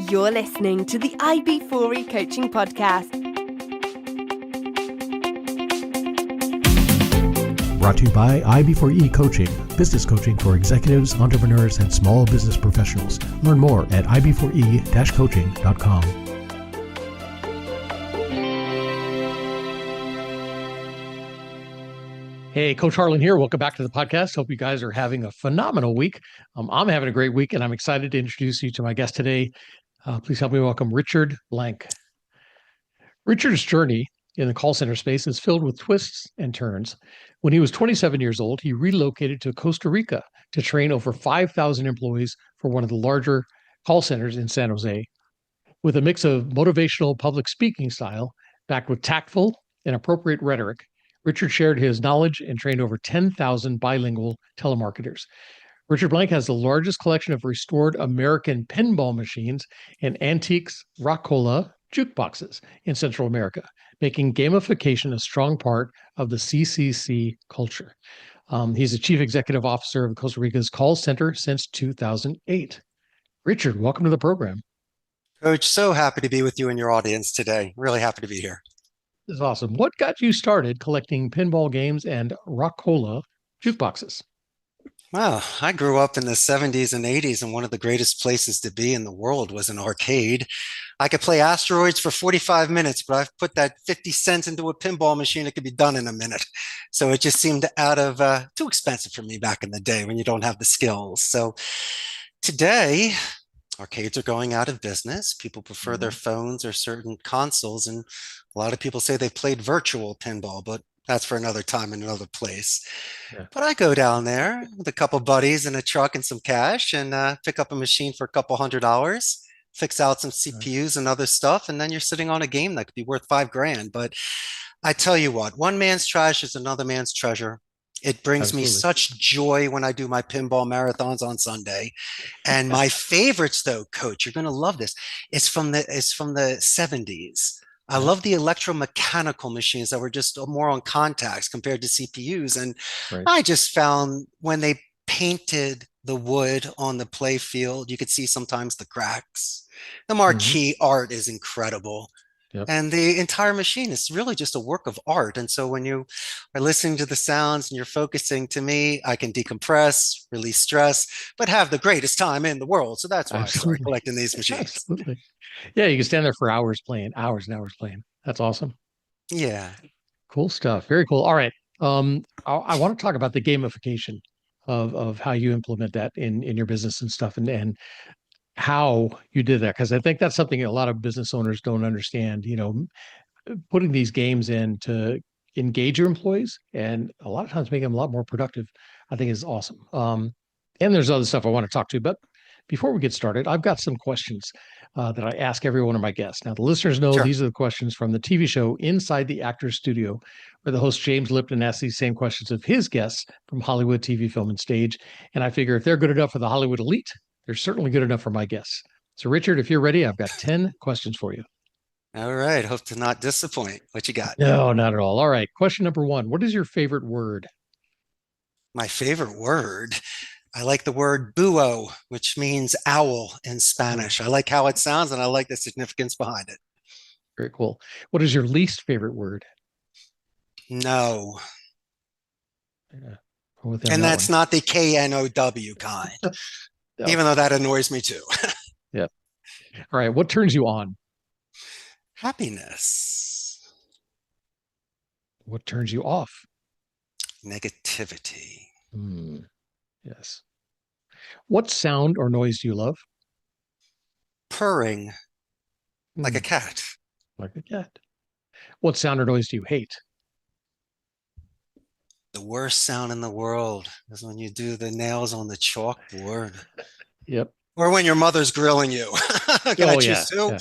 You're listening to the IB4E Coaching Podcast. Brought to you by IB4E Coaching, business coaching for executives, entrepreneurs, and small business professionals. Learn more at ib4e-coaching.com. Hey, Coach Harlan here. Welcome back to the podcast. Hope you guys are having a phenomenal week. I'm having a great week, and I'm excited to introduce you to my guest today. Please help me welcome Richard Blank. Richard's journey in the call center space is filled with twists and turns. When he was 27 years old, he relocated to Costa Rica to train over 5,000 employees for one of the larger call centers in San Jose. With a mix of motivational public speaking style, backed with tactful and appropriate rhetoric, Richard shared his knowledge and trained over 10,000 bilingual telemarketers. Richard Blank has the largest collection of restored American pinball machines and antiques Rockola jukeboxes in Central America, making gamification a strong part of the CCC culture. He's the Chief Executive Officer of Costa Rica's call center since 2008. Richard, welcome to the program. Coach, so happy to be with you and your audience today. Really happy to be here. This is awesome. What got you started collecting pinball games and Rockola jukeboxes? Wow, I grew up in the 70s and 80s, and one of the greatest places to be in the world was an arcade. I could play asteroids for 45 minutes, but I've put that 50 cents into a pinball machine, it could be done in a minute. So it just seemed too expensive for me back in the day when you don't have the skills. So today, arcades are going out of business. People prefer their phones or certain consoles, and a lot of people say they've played virtual pinball, but that's for another time in another place. Yeah. But I go down there with a couple buddies in a truck and some cash and pick up a machine for a couple $100, fix out some CPUs and other stuff, and then you're sitting on a game that could be worth $5,000. But I tell you what, one man's trash is another man's treasure. It brings me such joy when I do my pinball marathons on Sunday. And my favorites, though, Coach, you're going to love this. It's from the 70s. I love the electromechanical machines that were just more on contacts compared to CPUs. And I just found when they painted the wood on the play field, you could see sometimes the cracks. The marquee art is incredible. Yep. And the entire machine is really just a work of art. And so when you are listening to the sounds and you're focusing, to me, I can decompress, release stress, but have the greatest time in the world. So that's why I started collecting these machines. Absolutely. Yeah, you can stand there for hours and hours playing. That's awesome. Yeah. Cool stuff. Very cool. All right. I want to talk about the gamification of how you implement that in your business and stuff, and how you did that, because I think that's something a lot of business owners don't understand. Putting these games in to engage your employees and a lot of times make them a lot more productive, I think is awesome. And there's other stuff I want to talk to, but before we get started, I've got some questions that I ask every one of my guests. Now, the listeners know these are the questions from the TV show Inside the Actor's Studio, where the host James Lipton asks these same questions of his guests from Hollywood, TV, film, and stage. And I figure if they're good enough for the Hollywood elite, they're certainly good enough for my guests. So, Richard, if you're ready, I've got 10 questions for you. All right. Hope to not disappoint. What you got? No, not at all. All right. Question number one. What is your favorite word? My favorite word? I like the word búho, which means owl in Spanish. I like how it sounds, and I like the significance behind it. Very cool. What is your least favorite word? No. Yeah. And that's not the KNOW kind, no. Even though that annoys me too. Yep. All right. What turns you on? Happiness. What turns you off? Negativity. Yes. What sound or noise do you love? Purring. Like a cat. Like a cat. What sound or noise do you hate? The worst sound in the world is when you do the nails on the chalkboard. Yep. Or when your mother's grilling you. Can I choose two? Yeah.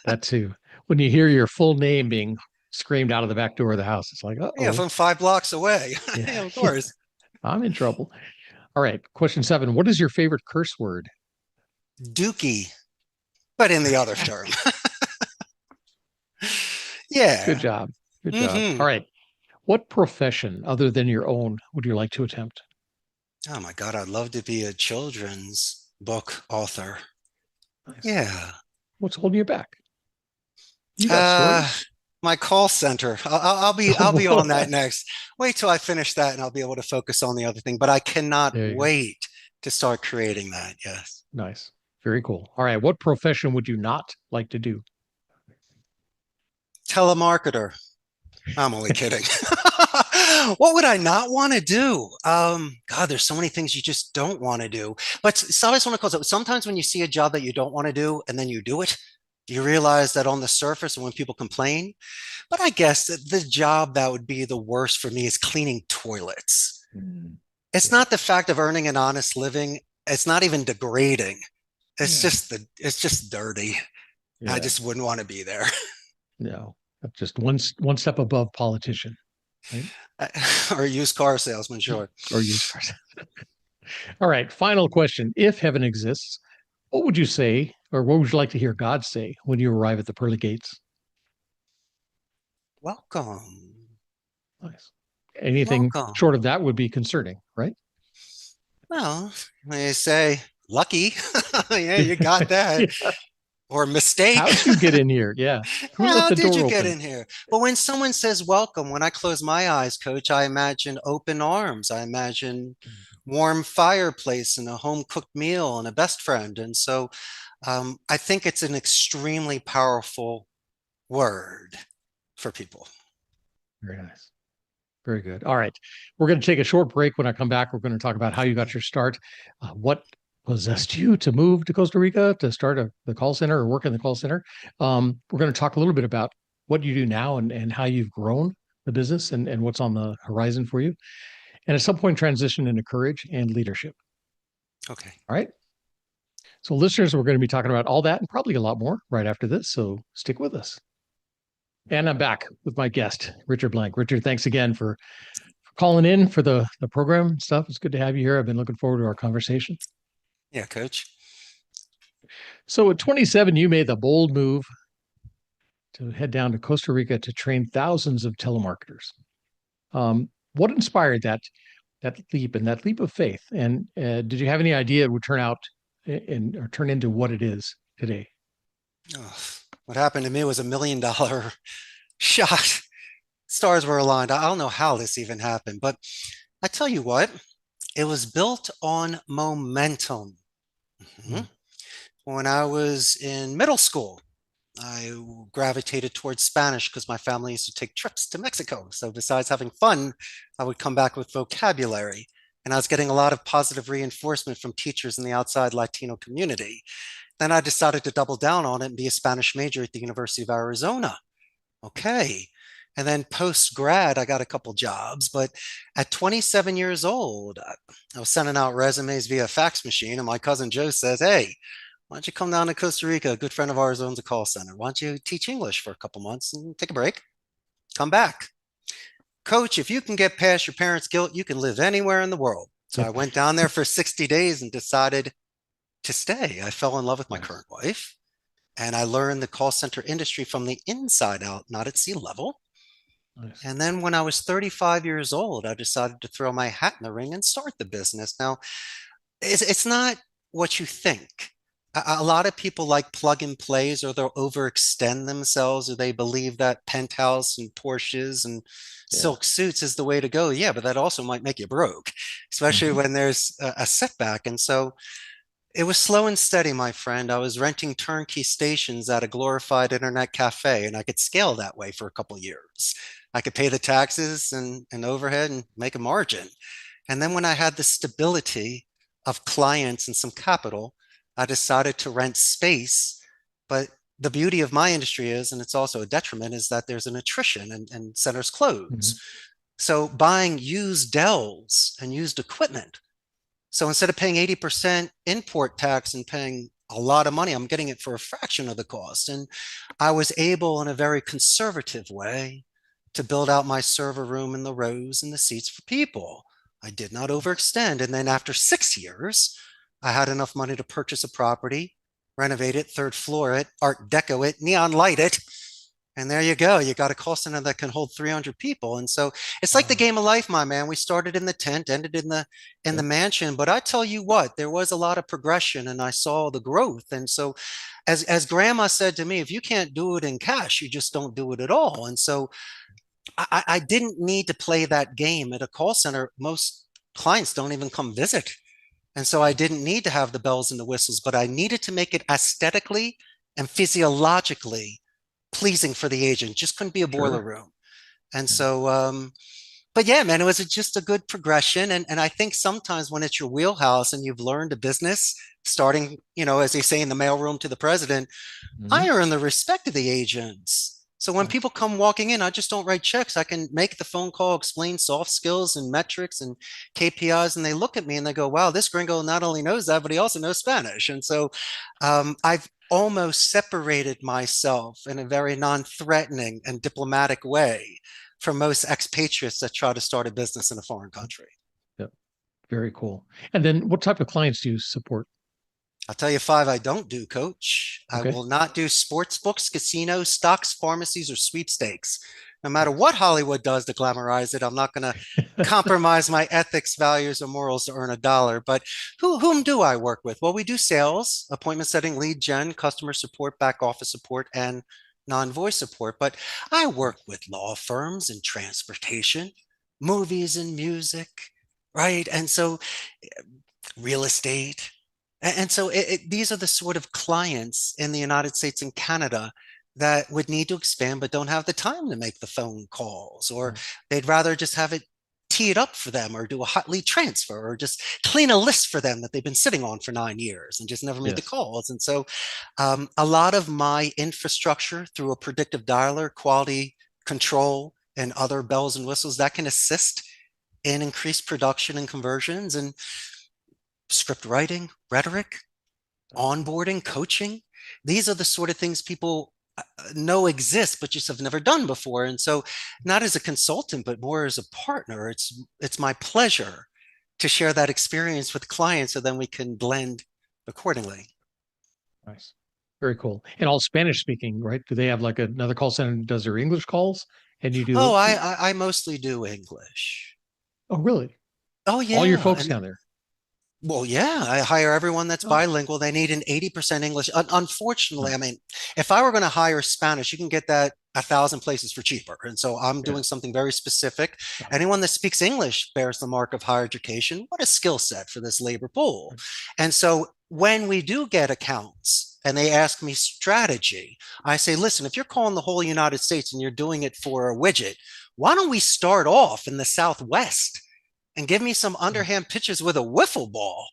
That too. When you hear your full name being screamed out of the back door of the house, it's like, yeah, from 5 blocks away. Yeah, of course. I'm in trouble. All right. Question 7. What is your favorite curse word? Dookie, but in the other term. Yeah. Good job. Good job. All right. What profession other than your own would you like to attempt? Oh my God, I'd love to be a children's book author. Nice. Yeah. What's holding you back? You got Uh, stories. my call center. I'll be on that next. Wait till I finish that and I'll be able to focus on the other thing. But I cannot There you go. wait to start creating that. Yes. Nice. Very cool. All right. What profession would you not like to do? Telemarketer. I'm only kidding. What would I not want to do? God, there's so many things you just don't want to do. But so I just want to close up. Sometimes when you see a job that you don't want to do and then you do it, you realize that on the surface and when people complain, but I guess that the job that would be the worst for me is cleaning toilets. Mm, It's yeah. not the fact of earning an honest living. It's not even degrading. Yeah. It's just dirty. I Yeah. just wouldn't want to be there. No. That's just one step above politician, right? Or a used car salesman, sure. Or used cars. All right. Final question. If heaven exists, what would you say, or what would you like to hear God say when you arrive at the pearly gates? Welcome. Nice. Anything Welcome. short of that would be concerning, right? Well, they say lucky. Yeah, you got that. Yeah. Or mistake. How'd you get in here? Yeah. Who left How the did door you get open? in here? But when someone says welcome, when I close my eyes, coach, I imagine open arms. I imagine warm fireplace and a home cooked meal and a best friend. And so I think it's an extremely powerful word for people. Very nice. Very good. All right. We're going to take a short break. When I come back, we're going to talk about how you got your start, what possessed you to move to Costa Rica to start the call center or work in the call center. We're going to talk a little bit about what you do now and how you've grown the business and what's on the horizon for you. And at some point, transition into courage and leadership. Okay. All right. So, listeners, we're going to be talking about all that and probably a lot more right after this. So, stick with us. And I'm back with my guest, Richard Blank. Richard, thanks again for calling in for the program stuff. It's good to have you here. I've been looking forward to our conversation. Yeah, coach. So at 27, you made the bold move to head down to Costa Rica to train thousands of telemarketers. What inspired that leap and that leap of faith? And did you have any idea it would turn out or turn into what it is today? Oh, what happened to me was $1 million shot. Stars were aligned. I don't know how this even happened, but I tell you what, it was built on momentum. Mhm. When I was in middle school, I gravitated towards Spanish because my family used to take trips to Mexico. So besides having fun, I would come back with vocabulary. And I was getting a lot of positive reinforcement from teachers in the outside Latino community. Then I decided to double down on it and be a Spanish major at the University of Arizona. Okay. And then post grad, I got a couple jobs. But at 27 years old, I was sending out resumes via fax machine. And my cousin Joe says, hey, why don't you come down to Costa Rica? A good friend of ours owns a call center. Why don't you teach English for a couple months and take a break? Come back. Coach, if you can get past your parents' guilt, you can live anywhere in the world. So I went down there for 60 days and decided to stay. I fell in love with my current wife and I learned the call center industry from the inside out, not at sea level. Nice. And then when I was 35 years old, I decided to throw my hat in the ring and start the business. Now, it's not what you think. A lot of people like plug and plays, or they'll overextend themselves, or they believe that penthouse and Porsches and silk suits is the way to go. Yeah, but that also might make you broke, especially when there's a setback. And so it was slow and steady, my friend. I was renting turnkey stations at a glorified internet cafe, and I could scale that way for a couple of years. I could pay the taxes and overhead and make a margin. And then when I had the stability of clients and some capital, I decided to rent space. But the beauty of my industry is, and it's also a detriment, is that there's an attrition and centers close. Mhm. So buying used Dells and used equipment. So instead of paying 80% import tax and paying a lot of money, I'm getting it for a fraction of the cost. And I was able, in a very conservative way, to build out my server room and the rows and the seats for people. I did not overextend. And then after 6 years, I had enough money to purchase a property, renovate it, third floor it, art deco it, neon light it, And there you go. You got a call center that can hold 300 people. And so it's like the Wow. game of life, my man. We started in the tent, ended in the Yep. mansion. But I tell you what, there was a lot of progression and I saw the growth. And so as grandma said to me, if you can't do it in cash, you just don't do it at all. And so I didn't need to play that game at a call center. Most clients don't even come visit. And so I didn't need to have the bells and the whistles, but I needed to make it aesthetically and physiologically pleasing for the agent. Just couldn't be a boiler Sure. room. And Yeah. so, but yeah, man, it was just a good progression. And I think sometimes when it's your wheelhouse and you've learned a business, starting, as they say in the mailroom to the president, I Mhm. earn the respect of the agents. So when Nice. people come walking in, I just don't write checks. I can make the phone call, explain soft skills and metrics and KPIs, and they look at me and they go, "Wow, this gringo not only knows that, but he also knows Spanish." And so I've almost separated myself in a very non-threatening and diplomatic way from most expatriates that try to start a business in a foreign country. Yep. Very cool. And then what type of clients do you support? I'll tell you five I don't do, coach. I Okay. will not do sports books, casinos, stocks, pharmacies, or sweepstakes. No matter Nice. what Hollywood does to glamorize it, I'm not going to compromise my ethics, values, or morals to earn a dollar. But whom do I work with? Well, we do sales, appointment setting, lead gen, customer support, back office support, and non-voice support. But I work Nice. with law firms and transportation, movies and music, right? And so real estate. And so these are the sort of clients in the United States and Canada that would need to expand, but don't have the time to make the phone calls, or Nice. they'd rather just have it tee it up for them or do a hot lead transfer or just clean a list for them that they've been sitting on for 9 years and just never made the Yes. calls. And so a lot of my infrastructure through a predictive dialer, quality control, and other bells and whistles that can assist in increased production and conversions and script writing, rhetoric, Nice. onboarding, coaching. These are the sort of things people know exist, but just have never done before. And so, not as a consultant, but more as a partner, it's my pleasure to share that experience with clients, so then we can blend accordingly. Nice. Very cool. And all Spanish speaking, right? Do they have like another call center that does their English calls? And you Oh, do, I mostly do English. oh, really? Oh All your yeah, folks and down there? well, yeah, I hire everyone that's Oh, bilingual. They need an 80% English. Unfortunately, I nice. mean, if I were going to hire Spanish, you can get that 1,000 places for cheaper. And so I'm Yeah. doing something very specific. Got it. Anyone that speaks English bears the mark of higher education. What a skill set for this labor pool. Right. And so when we do get accounts and they ask me strategy, I say, listen, if you're calling the whole United States and you're doing it for a widget, why don't we start off in the Southwest and give me some Nice. underhand pitches with a wiffle ball?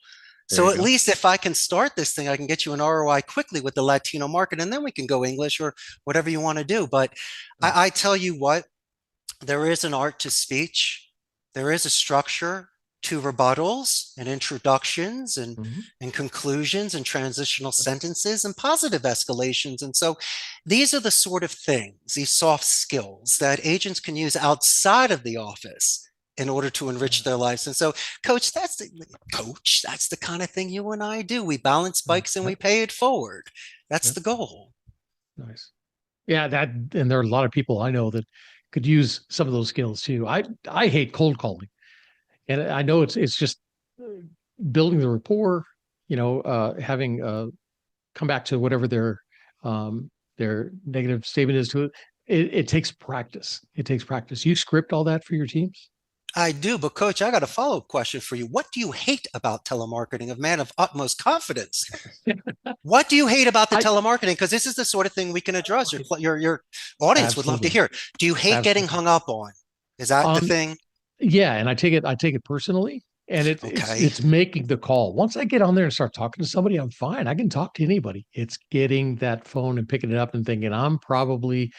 There So you at go. least if I can start this thing, I can get you an ROI quickly with the Latino market, and then we can go English or whatever you want to do. But Nice. I tell you what, there is an art to speech. There is a structure to rebuttals and introductions Mhm. and conclusions and transitional Yep. sentences and positive escalations. And so these are the sort of things, these soft skills that agents can use outside of the office in order to enrich Nice. their lives. And so, that's the kind of thing you and I do. We balance Nice. bikes and we Yep. pay it forward. That's Yep. the goal. Nice. Yeah, that and there are a lot of people I know that could use some of those skills too. I hate cold calling. And I know it's just uh, building the rapport, having come back to whatever their negative statement is to it. It takes practice. It takes practice. You script all that for your teams? I do, but coach, I got a follow-up question for you. What do you hate about telemarketing, a man of utmost confidence? What do you hate about the I telemarketing? Because this is the sort of thing we can address. right. Your audience would love to Absolutely. hear. Do you hate getting Absolutely. hung up on? Is that the Um, thing? yeah, and I take it personally, and it's Okay. it's making the call. Once I get on there and start talking to somebody, I'm fine. I can talk to anybody. It's getting that phone and picking it up and thinking I'm probably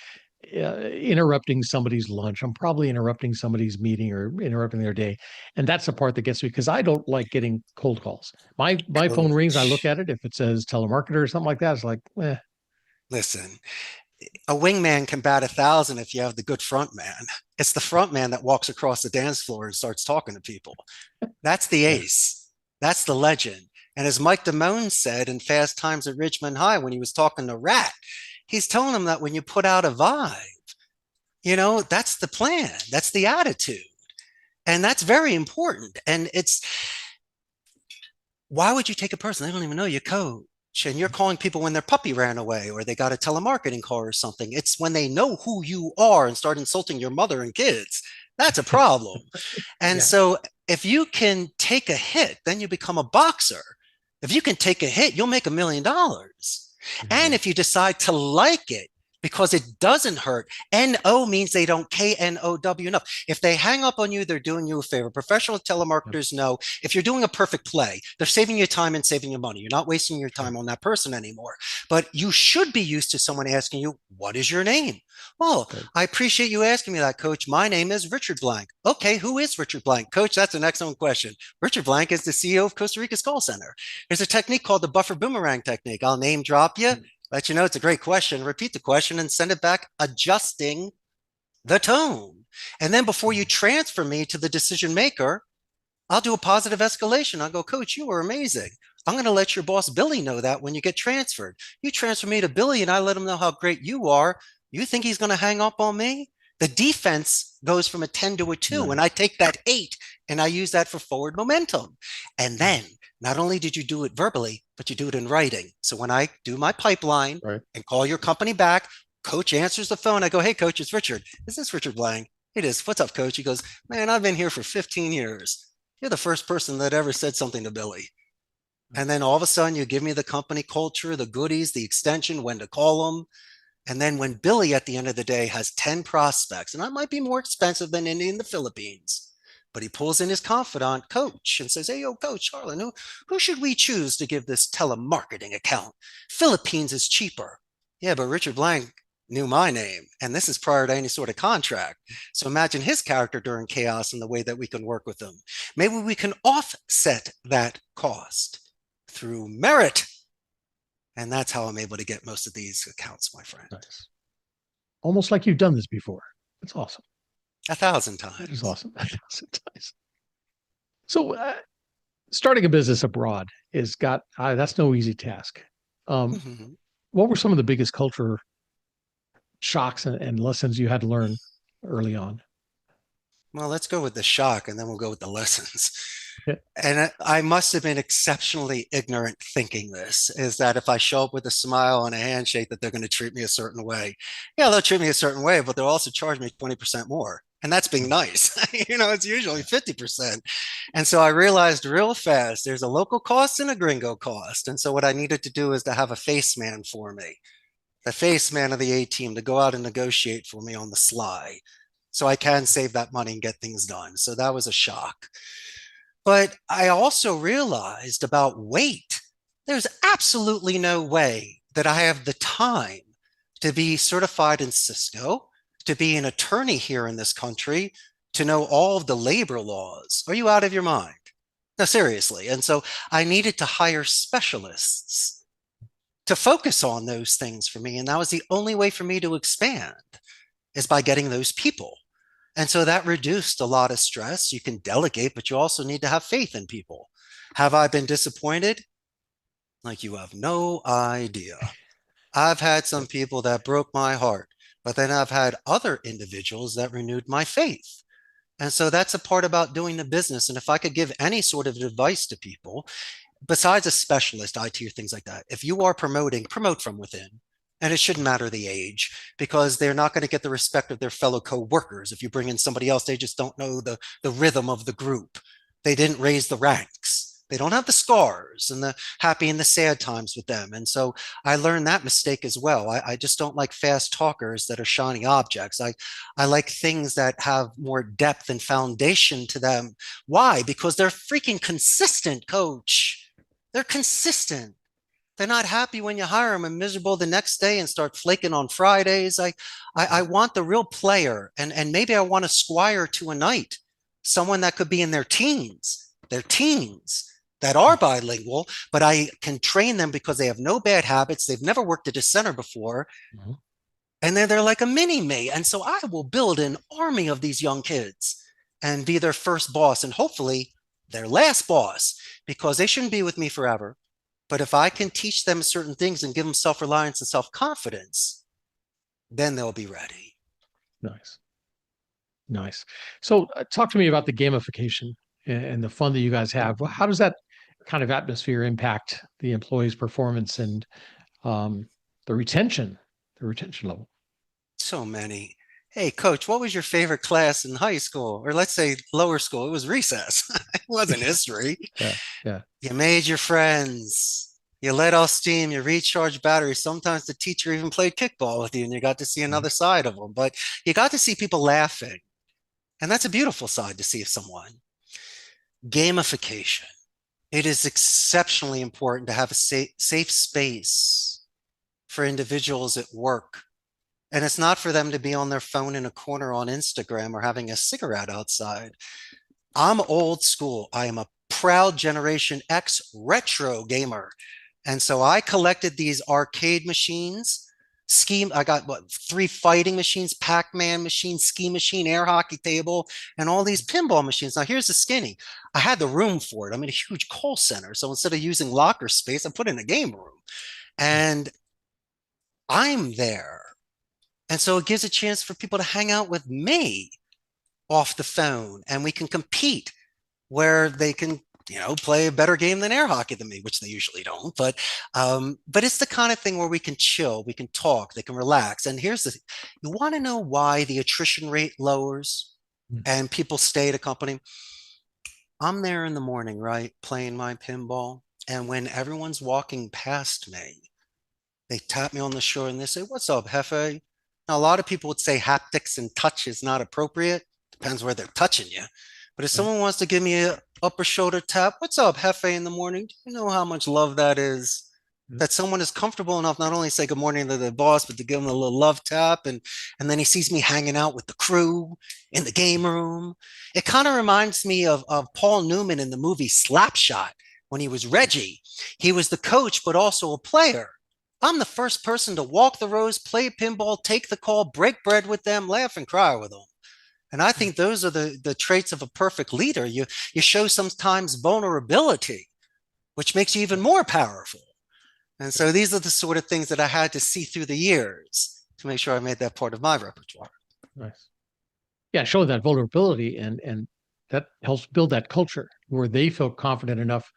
interrupting somebody's lunch. I'm probably interrupting somebody's meeting or interrupting their day, and that's the part that gets me because I don't like getting cold calls. My phone rings. I look Coach, at it. If it says telemarketer or something like that, it's like, listen, a wingman can bat 1,000 if you have the good front man. It's the front man that walks across the dance floor and starts talking to people. That's the yeah, ace. That's the legend. And as Mike Damone said in Fast Times at Ridgemont High when he was talking to Rat, He's telling them that when you put out a vibe, that's the plan. That's the attitude. And that's very important. And why would you take a person? They don't even know you, coach. And you're calling people when their puppy ran away or they got a telemarketing call or something. It's when they know who you are and start insulting your mother and kids. That's a problem. And so if you can take a hit, then you become a boxer. If you can take a hit, you'll make $1 million. And if you decide to like it, because it doesn't hurt. N-O means they don't K-N-O-W enough. If they hang up on you, they're doing you a favor. Professional telemarketers know if you're doing a perfect play, they're saving you time and saving you money. You're not wasting your time on that person anymore. But you should be used to someone asking you, what is your name? Well, I appreciate you asking me that, coach. My name is Richard Blank. Okay, who is Richard Blank? Coach, that's an excellent question. Richard Blank is the CEO of Costa Rica's call center. There's a technique called the buffer boomerang technique. I'll name drop you. Let you know it's a great question, repeat the question and send it back, adjusting the tone. And then before you transfer me to the decision maker, I'll do a positive escalation. I'll go, coach, you are amazing. I'm going to let your boss, Billy, know that when you get transferred. You transfer me to Billy and I let him know how great you are. You think he's going to hang up on me? The defense goes from a 10 to a 2. And I take that 8 and I use that for forward momentum. And then not only did you do it verbally, but you do it in writing. So when I do my pipeline and call your company back, coach answers the phone. I go, hey, coach, it's Richard. Is this Richard Blank? It is. What's up, coach? He goes, man, I've been here for 15 years. You're the first person that ever said something to Billy. And then all of a sudden you give me the company culture, the goodies, the extension, when to call them. And then when Billy at the end of the day has 10 prospects, and that might be more expensive than any in the Philippines, but he pulls in his confidant, coach, and says, hey, yo, Coach Harlan, who should we choose to give this telemarketing account? Philippines is cheaper. Yeah, but Richard Blank knew my name, and this is prior to any sort of contract. So imagine his character during chaos and the way that we can work with him. Maybe we can offset that cost through merit. And that's how I'm able to get most of these accounts, my friend. Nice. Almost like you've done this before. It's awesome. 1,000 times. That is awesome. 1,000 times. So starting a business abroad that's no easy task. What were some of the biggest culture shocks and lessons you had to learn early on? Well, let's go with the shock and then we'll go with the lessons. And I must have been exceptionally ignorant thinking this, is that if I show up with a smile and a handshake that they're going to treat me a certain way. Yeah, they'll treat me a certain way, but they'll also charge me 20% more. And that's being nice. It's usually 50%. And so I realized real fast, there's a local cost and a gringo cost. And so what I needed to do is to have a face man for me, the face man of the A team to go out and negotiate for me on the sly. So I can save that money and get things done. So that was a shock. But I also realized about weight. There's absolutely no way that I have the time to be certified in Cisco, to be an attorney here in this country, to know all of the labor laws. Are you out of your mind? No, seriously. And so I needed to hire specialists to focus on those things for me. And that was the only way for me to expand, is by getting those people. And so that reduced a lot of stress. You can delegate, but you also need to have faith in people. Have I been disappointed? Like, you have no idea. I've had some people that broke my heart, but then I've had other individuals that renewed my faith. And so that's a part about doing the business. And if I could give any sort of advice to people, besides a specialist, IT or things like that, if you are promoting, promote from within. And it shouldn't matter the age, because they're not going to get the respect of their fellow co-workers. If you bring in somebody else, they just don't know the rhythm of the group. They didn't raise the ranks. They don't have the scars and the happy and the sad times with them. And so I learned that mistake as well. I just don't like fast talkers that are shiny objects. I like things that have more depth and foundation to them. Why? Because they're freaking consistent, coach. They're consistent. They're not happy when you hire them and miserable the next day and start flaking on Fridays. I want the real player, and maybe I want a squire to a knight, someone that could be in their teens that are bilingual, but I can train them because they have no bad habits. They've never worked at a center before. And then they're like a mini me. And so I will build an army of these young kids and be their first boss and hopefully their last boss, because they shouldn't be with me forever. But if I can teach them certain things and give them self-reliance and self-confidence, then they'll be ready. Nice. Nice. So talk to me about the gamification and the fun that you guys have. How does that kind of atmosphere impact the employees' performance and um, the retention level? So many. Hey, coach, what was your favorite class in high school? Or let's say lower school. It was recess. It wasn't history. Yeah, yeah. You made your friends. You let off steam. You recharged batteries. Sometimes the teacher even played kickball with you and you got to see Mhm. another side of them. But you got to see people laughing. And that's a beautiful side to see of someone. Gamification. It is exceptionally important to have a safe space for individuals at work. And it's not for them to be on their phone in a corner on Instagram or having a cigarette outside. I'm old school. I am a proud Generation X retro gamer. And so I collected these arcade machines. I got what, 3 fighting machines, Pac-Man machine, ski machine, air hockey table, and all these pinball machines. Now, here's the skinny. I had the room for it. I'm in a huge call center. So instead of using locker space, I put in a game room. And I'm there. And so it gives a chance for people to hang out with me off the phone and we can compete where they can, play a better game than air hockey than me, which they usually don't. But it's the kind of thing where we can chill, we can talk, they can relax. And here's the thing. You want to know why the attrition rate lowers and people stay at a company? I'm there in the morning, right, playing my pinball. And when everyone's walking past me, they tap me on the shoulder and they say, "What's up, Hefe?" Now, a lot of people would say haptics and touch is not appropriate. Depends where they're touching you. But if Right. someone wants to give me a upper shoulder tap, "What's up, Hefe," in the morning, do you know how much love that is? Mhm. That someone is comfortable enough not only to say good morning to the boss, but to give them a little love tap. And then he sees me hanging out with the crew in the game room. It kind of reminds me of Paul Newman in the movie Slapshot when he was Reggie. He was the coach, but also a player. I'm the first person to walk the rows, play pinball, take the call, break bread with them, laugh and cry with them. And I think those are the traits of a perfect leader. You show sometimes vulnerability, which makes you even more powerful. And so these are the sort of things that I had to see through the years to make sure I made that part of my repertoire. Nice. Yeah, showing that vulnerability and that helps build that culture where they feel confident enough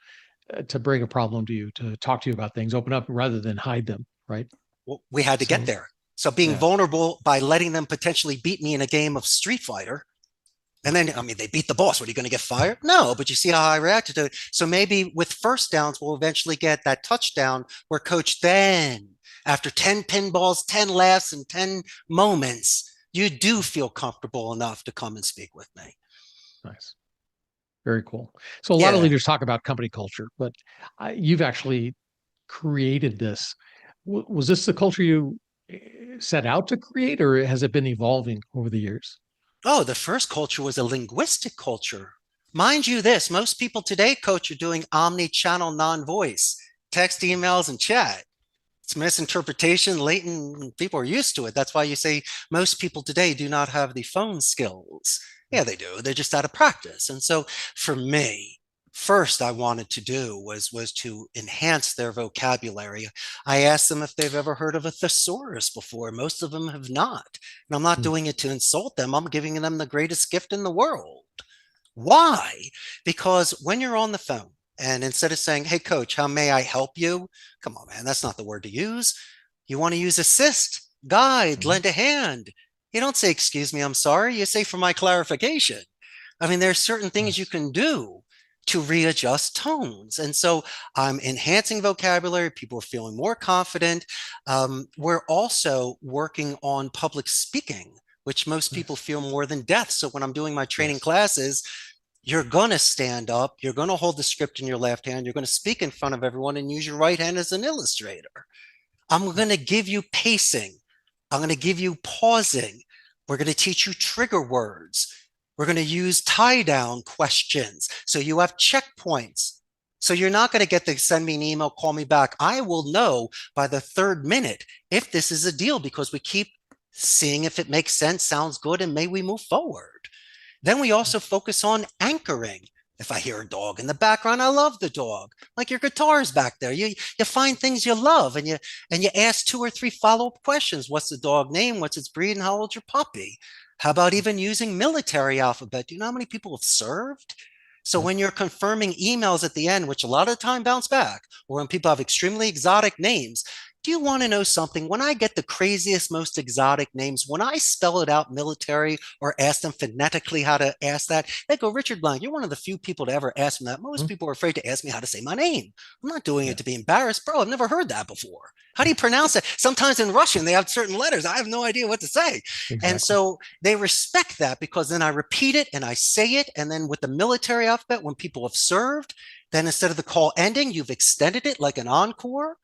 to bring a problem to you, to talk to you about things, open up rather than hide them, right? Well, we had to get So, there. So being yeah. vulnerable by letting them potentially beat me in a game of Street Fighter. And then, I mean, they beat the boss. What, are you going to get fired? No, but you see how I reacted to it. So maybe with first downs, we'll eventually get that touchdown where coach then, after 10 pinballs, 10 laughs, and 10 moments, you do feel comfortable enough to come and speak with me. Nice. Very cool. So a lot of Yeah. leaders talk about company culture, but you've actually created this. Was this the culture you set out to create, or has it been evolving over the years? Oh, the first culture was a linguistic culture. Mind you, this, most people today, coach, are doing omni-channel non-voice, text, emails, and chat. It's misinterpretation, latent, people are used to it. That's why you say most people today do not have the phone skills. Yeah, they do. They're just out of practice. And so for me, first I wanted to do was to enhance their vocabulary. I asked them if they've ever heard of a thesaurus before. Most of them have not. And I'm not Hmm. doing it to insult them. I'm giving them the greatest gift in the world. Why? Because when you're on the phone and instead of saying, "Hey, coach, how may I help you?" Come on, man, that's not the word to use. You want to use assist, guide, Mhm. lend a hand. You don't say, "Excuse me, I'm sorry." You say, "For my clarification." I mean, there's certain things you Nice. can do to readjust tones. And so I'm enhancing vocabulary. People are feeling more confident. We're also working on public speaking, which most people Nice. feel more than death. So when I'm doing my training Yes. classes, you're going to stand up, you're going to hold the script in your left hand, you're going to speak in front of everyone and use your right hand as an illustrator. I'm going to give you pacing. I'm going to give you pausing. We're going to teach you trigger words. We're going to use tie down questions. So you have checkpoints. So you're not going to get to send me an email, call me back. I will know by the third minute if this is a deal because we keep seeing if it makes sense, sounds good, and may we move forward. Then we also focus on anchoring. If I hear a dog in the background, I love the dog. Like your guitar's back there. You find things you love and you ask 2 or 3 follow-up questions. What's the dog name? What's its breed? And how old's your puppy? How about even using military alphabet? Do you know how many people have served? So Yep. when you're confirming emails at the end, which a lot of the time bounce back, or when people have extremely exotic names, do you want to know something? When I get the craziest, most exotic names, when I spell it out military or ask them phonetically how to ask that, they go, Richard Blank, you're one of the few people to ever ask me that. Most people are afraid to ask me how to say my name. I'm not doing Yeah. it to be embarrassed. Bro, I've never heard that before. How do you pronounce it? Sometimes in Russian, they have certain letters. I have no idea what to say. Exactly. And so they respect that because then I repeat it and I say it. And then with the military alphabet, when people have served, then instead of the call ending, you've extended it like an encore.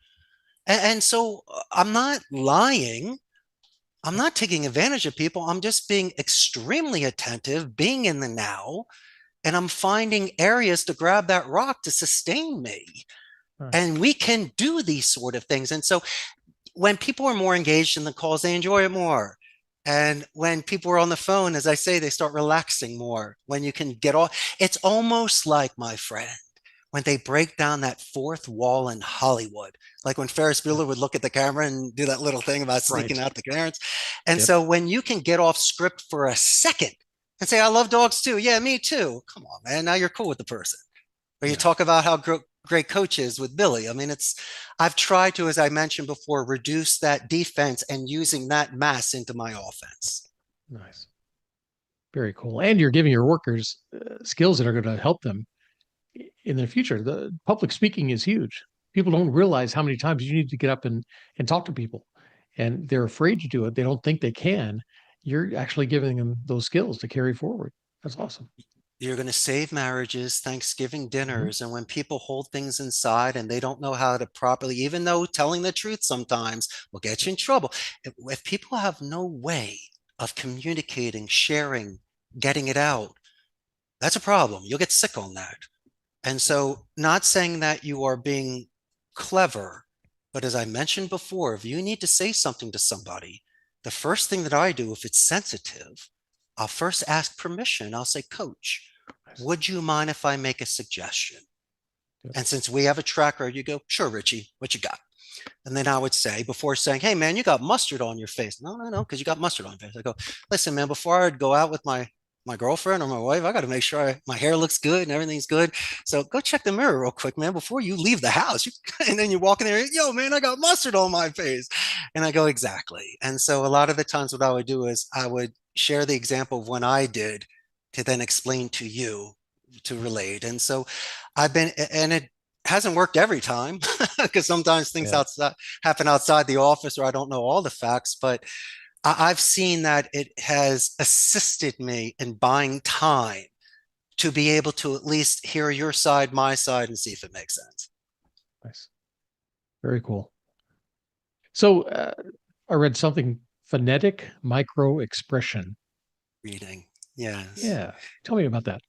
And so I'm not lying. I'm not taking advantage of people. I'm just being extremely attentive, being in the now, and I'm finding areas to grab that rock to sustain me. Right. And we can do these sort of things. And so when people are more engaged in the calls, they enjoy it more. And when people are on the phone, as I say, they start relaxing more. When you can get off, it's almost like, my friend, when they break down that fourth wall in Hollywood, like when Ferris Bueller would look at the camera and do that little thing about sneaking Right. out the cameras. And Yep. so when you can get off script for a second and say, I love dogs too. Yeah, me too. Come on, man. Now you're cool with the person. Or you Yeah. talk about how great Coach is with Billy. I mean, I've tried to, as I mentioned before, reduce that defense and using that mass into my offense. Nice. Very cool. And you're giving your workers skills that are going to help them in the future. The public speaking is huge. People don't realize how many times you need to get up and talk to people, and they're afraid to do it. They don't think they can. You're actually giving them those skills to carry forward. That's awesome. You're going to save marriages, Thanksgiving Mhm. dinners, and when people hold things inside and they don't know how to properly, even though telling the truth sometimes will get you in trouble. If people have no way of communicating, sharing, getting it out, that's a problem. You'll get sick on that. And so, not saying that you are being clever, but as I mentioned before, if you need to say something to somebody, the first thing that I do, if it's sensitive, I'll first ask permission. I'll say, Coach, Nice. would you mind if I make a suggestion? Yep. And since we have a tracker, you go, sure, Richie, what you got? And then I would say, before saying, hey, man, you got mustard on your face. No, because you got mustard on your face. I go, listen, man, before I'd go out with my girlfriend or my wife, I got to make sure my hair looks good and everything's good. So go check the mirror real quick, man, before you leave the house. And then you walk in there, yo, man, I got mustard on my face. And I go, exactly. And so a lot of the times what I would do is I would share the example of when I did to then explain to you to relate. And so and it hasn't worked every time because sometimes things Yeah. happen outside the office or I don't know all the facts, but I've seen that it has assisted me in buying time to be able to at least hear your side, my side, and see if it makes sense. Nice. Very cool. So I read something phonetic micro expression. Reading. Yes. Yeah. Tell me about that.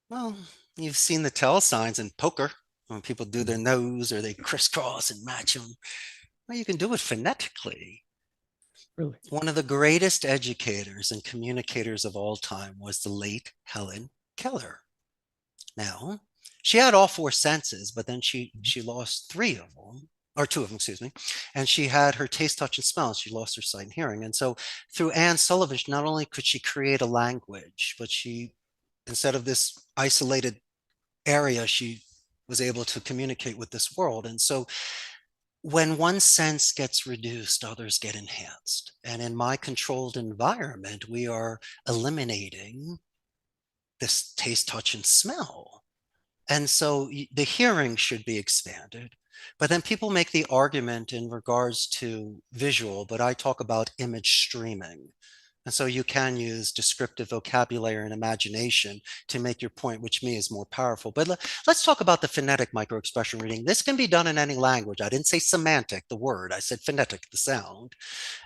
Well, you've seen the tell signs in poker when people do their nose or they crisscross and match them. Well, you can do it phonetically. Really? One of the greatest educators and communicators of all time was the late Helen Keller. Now, she had all 4 senses, but then she lost 3 of them, or 2 of them, excuse me. And she had her taste, touch, and smell. She lost her sight and hearing. And so through Anne Sullivan, not only could she create a language, but she, instead of this isolated area, she was able to communicate with this world. And so when one sense gets reduced, others get enhanced. And in my controlled environment, we are eliminating this taste, touch, and smell. And so the hearing should be expanded. But then people make the argument in regards to visual, but I talk about image streaming. And so you can use descriptive vocabulary and imagination to make your point, which me is more powerful. But let's talk about the phonetic microexpression reading. This can be done in any language. I didn't say semantic, the word. I said phonetic, the sound.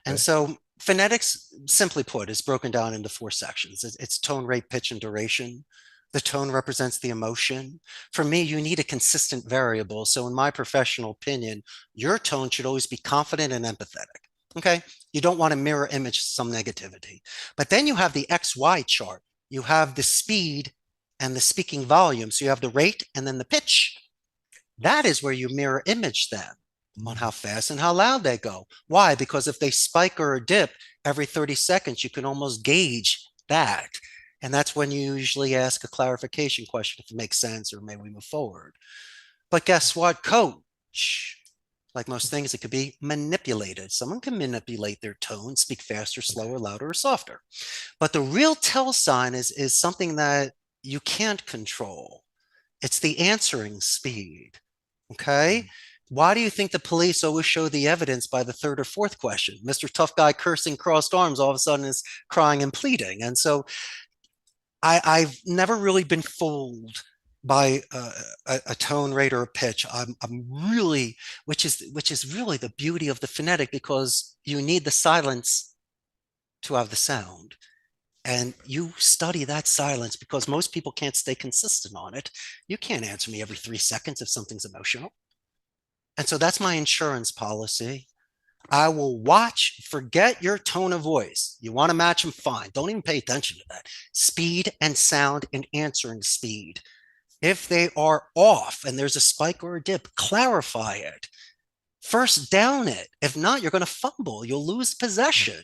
And Okay. so phonetics, simply put, is broken down into 4 sections. It's tone, rate, pitch, and duration. The tone represents the emotion. For me, you need a consistent variable. So in my professional opinion, your tone should always be confident and empathetic. Okay. You don't want to mirror image some negativity. But then you have the XY chart. You have the speed and the speaking volume. So you have the rate and then the pitch. That is where you mirror image them on how fast and how loud they go. Why? Because if they spike or a dip every 30 seconds, you can almost gauge that. And that's when you usually ask a clarification question if it makes sense or may we move forward. But guess what, coach? Like most things, it could be manipulated. Someone can manipulate their tone, speak faster, slower, louder, or softer. But the real tell sign is something that you can't control. It's the answering speed. Okay. Why do you think the police always show the evidence by the third or fourth question? Mr. Tough Guy cursing crossed arms all of a sudden is crying and pleading. And so I've never really been fooled by a tone rate or a pitch. I'm really, which is really the beauty of the phonetic, because you need the silence to have the sound. And you study that silence because most people can't stay consistent on it. You can't answer me every 3 seconds if something's emotional. And so that's my insurance policy. I will watch, forget your tone of voice. You want to match them, fine. Don't even pay attention to that. Speed and sound and answering speed. If they are off and there's a spike or a dip, clarify it. First down it. If not, you're going to fumble. You'll lose possession.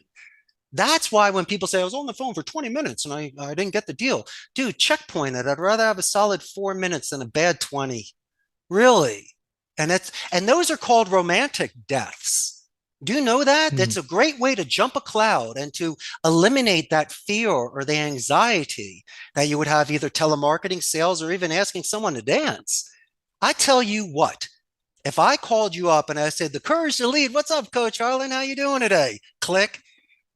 That's why when people say, I was on the phone for 20 minutes and I didn't get the deal. Dude, checkpoint it. I'd rather have a solid 4 minutes than a bad 20. Really. And those are called romantic deaths. Do you know that? That's a great way to jump a cloud and to eliminate that fear or the anxiety that you would have either telemarketing, sales, or even asking someone to dance. I tell you what, if I called you up and I said, the courage to lead, what's up, Coach Harlan? How you doing today? Click.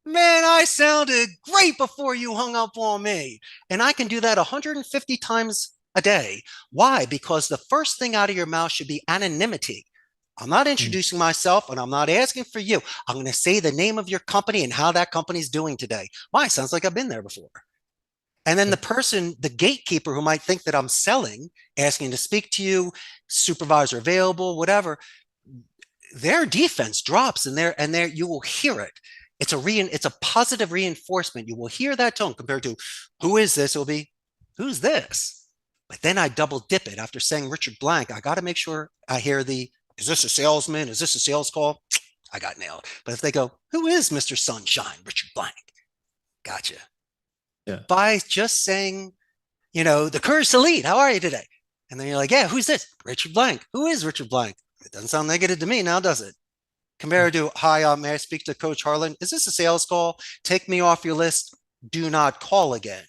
Man, I sounded great before you hung up on me. And I can do that 150 times a day. Why? Because the first thing out of your mouth should be anonymity. I'm not introducing myself and I'm not asking for you. I'm going to say the name of your company and how that company's doing today. Why? Sounds like I've been there before. And then the person, the gatekeeper who might think that I'm selling, asking to speak to you, supervisor available, whatever, their defense drops and there you will hear it. It's a positive reinforcement. You will hear that tone compared to who is this? It'll be, who's this? But then I double dip it after saying Richard Blank. I got to make sure I hear is this a salesman? Is this a sales call? I got nailed. But if they go, who is Mr. Sunshine, Richard Blank? Gotcha. Yeah. By just saying, the courage to lead. How are you today? And then you're like, yeah, who's this? Richard Blank. Who is Richard Blank? It doesn't sound negative to me now, does it? Compared to, hi, may I speak to Coach Harlan? Is this a sales call? Take me off your list. Do not call again.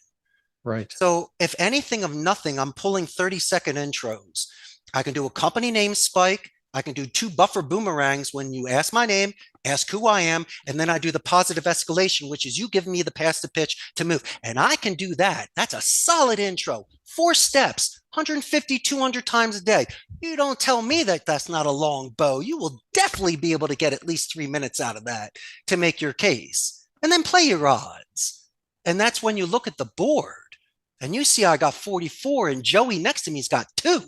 Right. So if anything of nothing, I'm pulling 30-second intros. I can do a company name spike. I can do 2 buffer boomerangs when you ask my name, ask who I am, and then I do the positive escalation, which is you give me the pass to pitch to move. And I can do that. That's a solid intro. 4 steps, 150, 200 times a day. You don't tell me that that's not a long bow. You will definitely be able to get at least 3 minutes out of that to make your case. And then play your odds. And that's when you look at the board and you see I got 44 and Joey next to me's got 2.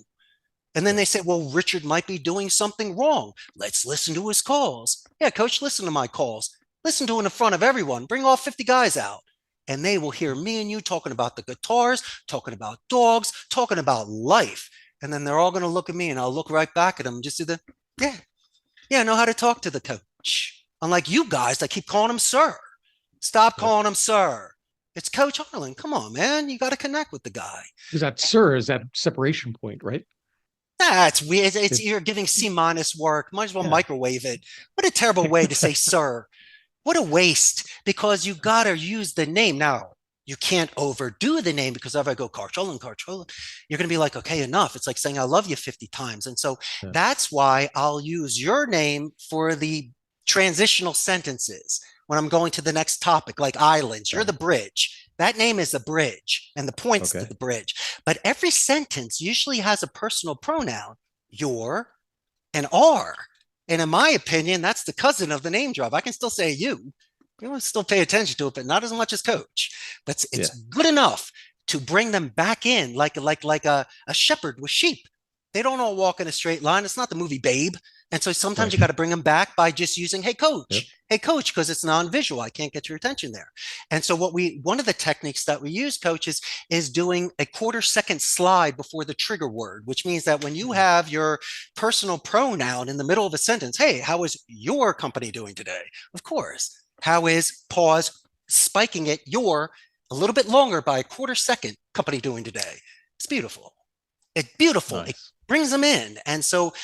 And then they say, well, Richard might be doing something wrong. Let's listen to his calls. Yeah, coach, listen to my calls. Listen to it in front of everyone. Bring all 50 guys out. And they will hear me and you talking about the guitars, talking about dogs, talking about life. And then they're all going to look at me and I'll look right back at them and just do yeah, I know how to talk to the coach. Unlike you guys that keep calling him sir. Stop calling him sir. It's Coach Harlan. Come on, man. You got to connect with the guy. Is that sir? Is that separation point, right? That's weird. You're giving C- work. Might as well microwave it. What a terrible way to say sir. What a waste, because you got to use the name. Now, you can't overdo the name, because if I go Coach Harlan, you're going to be like, okay, enough. It's like saying I love you 50 times. And so that's why I'll use your name for the transitional sentences when I'm going to the next topic, like islands. You're the bridge. That name is the bridge and the points to the bridge. But every sentence usually has a personal pronoun, your and are. And in my opinion, that's the cousin of the name drop. I can still say you. You will still pay attention to it, but not as much as coach. But it's good enough to bring them back in like a shepherd with sheep. They don't all walk in a straight line. It's not the movie Babe. And so sometimes you Right. got to bring them back by just using, Yep. hey coach, because it's non-visual. I can't get your attention there. And so one of the techniques that we use, coaches, is doing a quarter-second slide before the trigger word, which means that when you have your personal pronoun in the middle of a sentence, hey, how is your company doing today? Of course. How is, pause, spiking it, your, a little bit longer by a quarter-second, company doing today? It's beautiful. It's beautiful. It Nice. brings them in. And so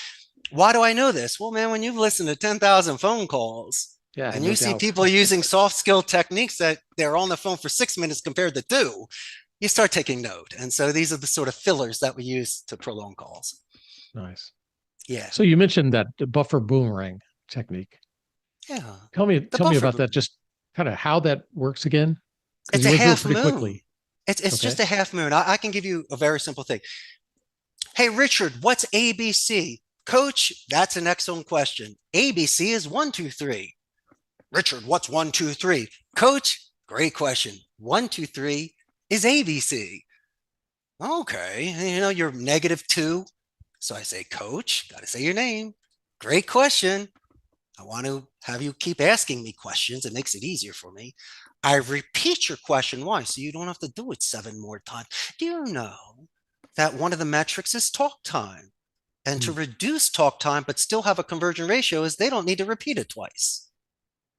why do I know this? Well, man, when you've listened to 10,000 phone calls Yeah, and no you see doubt. people using soft skill techniques that they're on the phone for 6 minutes compared to 2, you start taking note. And so these are the sort of fillers that we use to prolong calls. Nice. Yeah. So you mentioned that the buffer boomerang technique. Yeah. Tell me, The tell me buffer about that. boomerang. Just kind of how that works again, because It's you a went through it half pretty moon. quickly. It's Okay. just a half moon. I can give you a very simple thing. Hey, Richard, what's ABC? Coach, that's an excellent question. ABC is 1, 2, 3. Richard, what's 1, 2, 3? Coach, great question. 1, 2, 3 is ABC. Okay, you're -2. So I say, Coach, got to say your name. Great question. I want to have you keep asking me questions. It makes it easier for me. I repeat your question. Why? So you don't have to do it 7 more times. Do you know that one of the metrics is talk time? And to reduce talk time, but still have a conversion ratio, is they don't need to repeat it twice.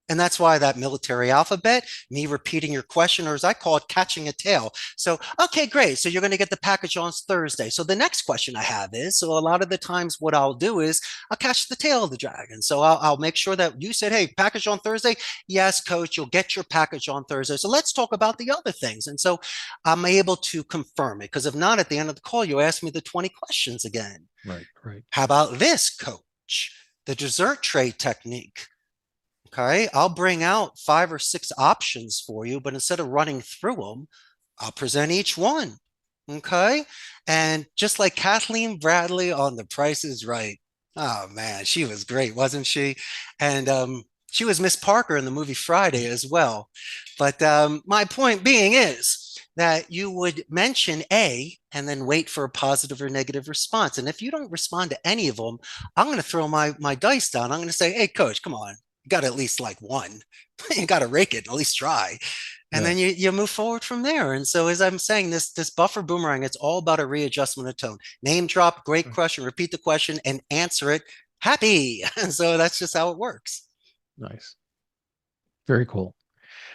And that's why that military alphabet, me repeating your question, or as I call it, catching a tail. So, okay, great. So you're going to get the package on Thursday. So the next question I have is, so a lot of the times what I'll do is I'll catch the tail of the dragon. So I'll make sure that you said, hey, package on Thursday. Yes, coach, you'll get your package on Thursday. So let's talk about the other things. And so I'm able to confirm it, because if not, at the end of the call, you ask me the 20 questions again. Right. Right. How about this, coach? The dessert tray technique. Okay, I'll bring out 5 or 6 options for you, but instead of running through them, I'll present each one. Okay, and just like Kathleen Bradley on The Price is Right. Oh man, she was great, wasn't she? And she was Miss Parker in the movie Friday as well. But my point being is that you would mention A and then wait for a positive or negative response. And if you don't respond to any of them, I'm going to throw my dice down. I'm going to say, hey, coach, come on. You got to at least like one. You got to rake it, at least try. And Yeah. then you move forward from there. And so as I'm saying, this buffer boomerang, it's all about a readjustment of tone. Name drop, great question, repeat the question and answer it happy. And so that's just how it works. Nice. Very cool.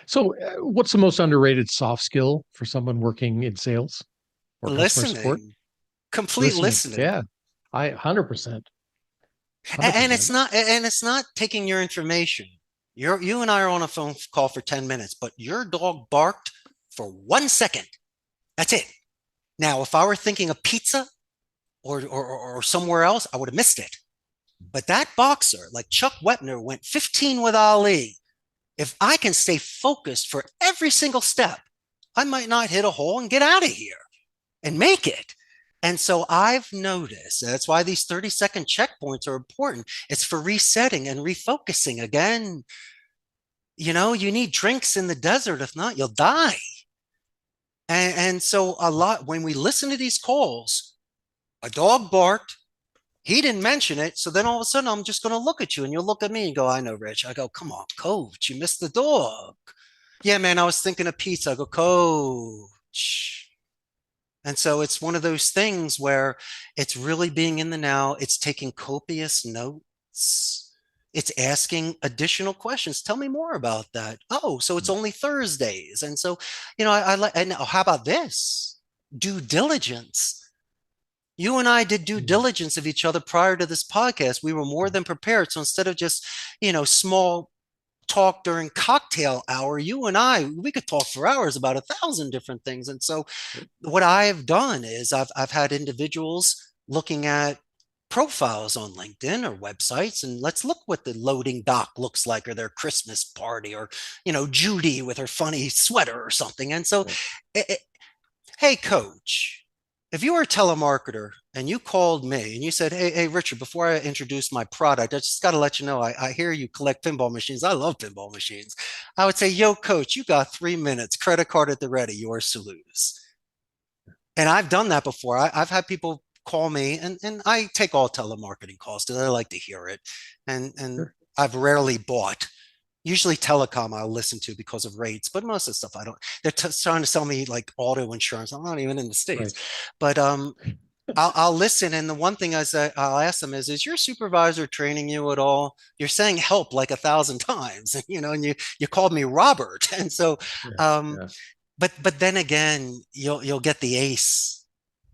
So what's the most underrated soft skill for someone working in sales or customer support? Listening, complete listening. Yeah. 100%. And 100%. it's not taking your information. You and I are on a phone call for 10 minutes, but your dog barked for 1 second. That's it. Now, if I were thinking of pizza or somewhere else, I would have missed it. But that boxer, like Chuck Wepner, went 15 with Ali. If I can stay focused for every single step, I might not hit a hole and get out of here and make it. And so I've noticed that's why these 30-second checkpoints are important. It's for resetting and refocusing again. You need drinks in the desert. If not, you'll die. And so a lot, when we listen to these calls, a dog barked. He didn't mention it. So then all of a sudden, I'm just going to look at you and you'll look at me and go, I know, Rich. I go, come on, coach, you missed the dog. Yeah, man, I was thinking of pizza. I go, coach. And so it's one of those things where it's really being in the now. It's taking copious notes. It's asking additional questions. Tell me more about that. Oh, so it's only Thursdays. And so, I like, and how about this? Due diligence. You and I did due diligence of each other prior to this podcast. We were more than prepared. So instead of just, small talk during cocktail hour, you and we could talk for hours about 1,000 different things. And so what I've done is I've had individuals looking at profiles on LinkedIn or websites, and let's look what the loading dock looks like, or their Christmas party, or, Judy with her funny sweater or something. And so, hey, coach, if you were a telemarketer and you called me and you said, hey, Richard, before I introduce my product, I just got to let you know, I hear you collect pinball machines. I love pinball machines. I would say, yo, coach, you got 3 minutes, credit card at the ready, yours to lose. And I've done that before. I've had people call me, and I take all telemarketing calls because I like to hear it. And Sure. I've rarely bought. Usually telecom I'll listen to because of rates, but most of the stuff I don't. They're trying to sell me like auto insurance. I'm not even in the States, Right. but I'll listen. And the one thing I'll ask them is your supervisor training you at all? You're saying help like 1,000 times, and you called me Robert. And so, Yeah. um, Yeah. but then again, you'll get the ace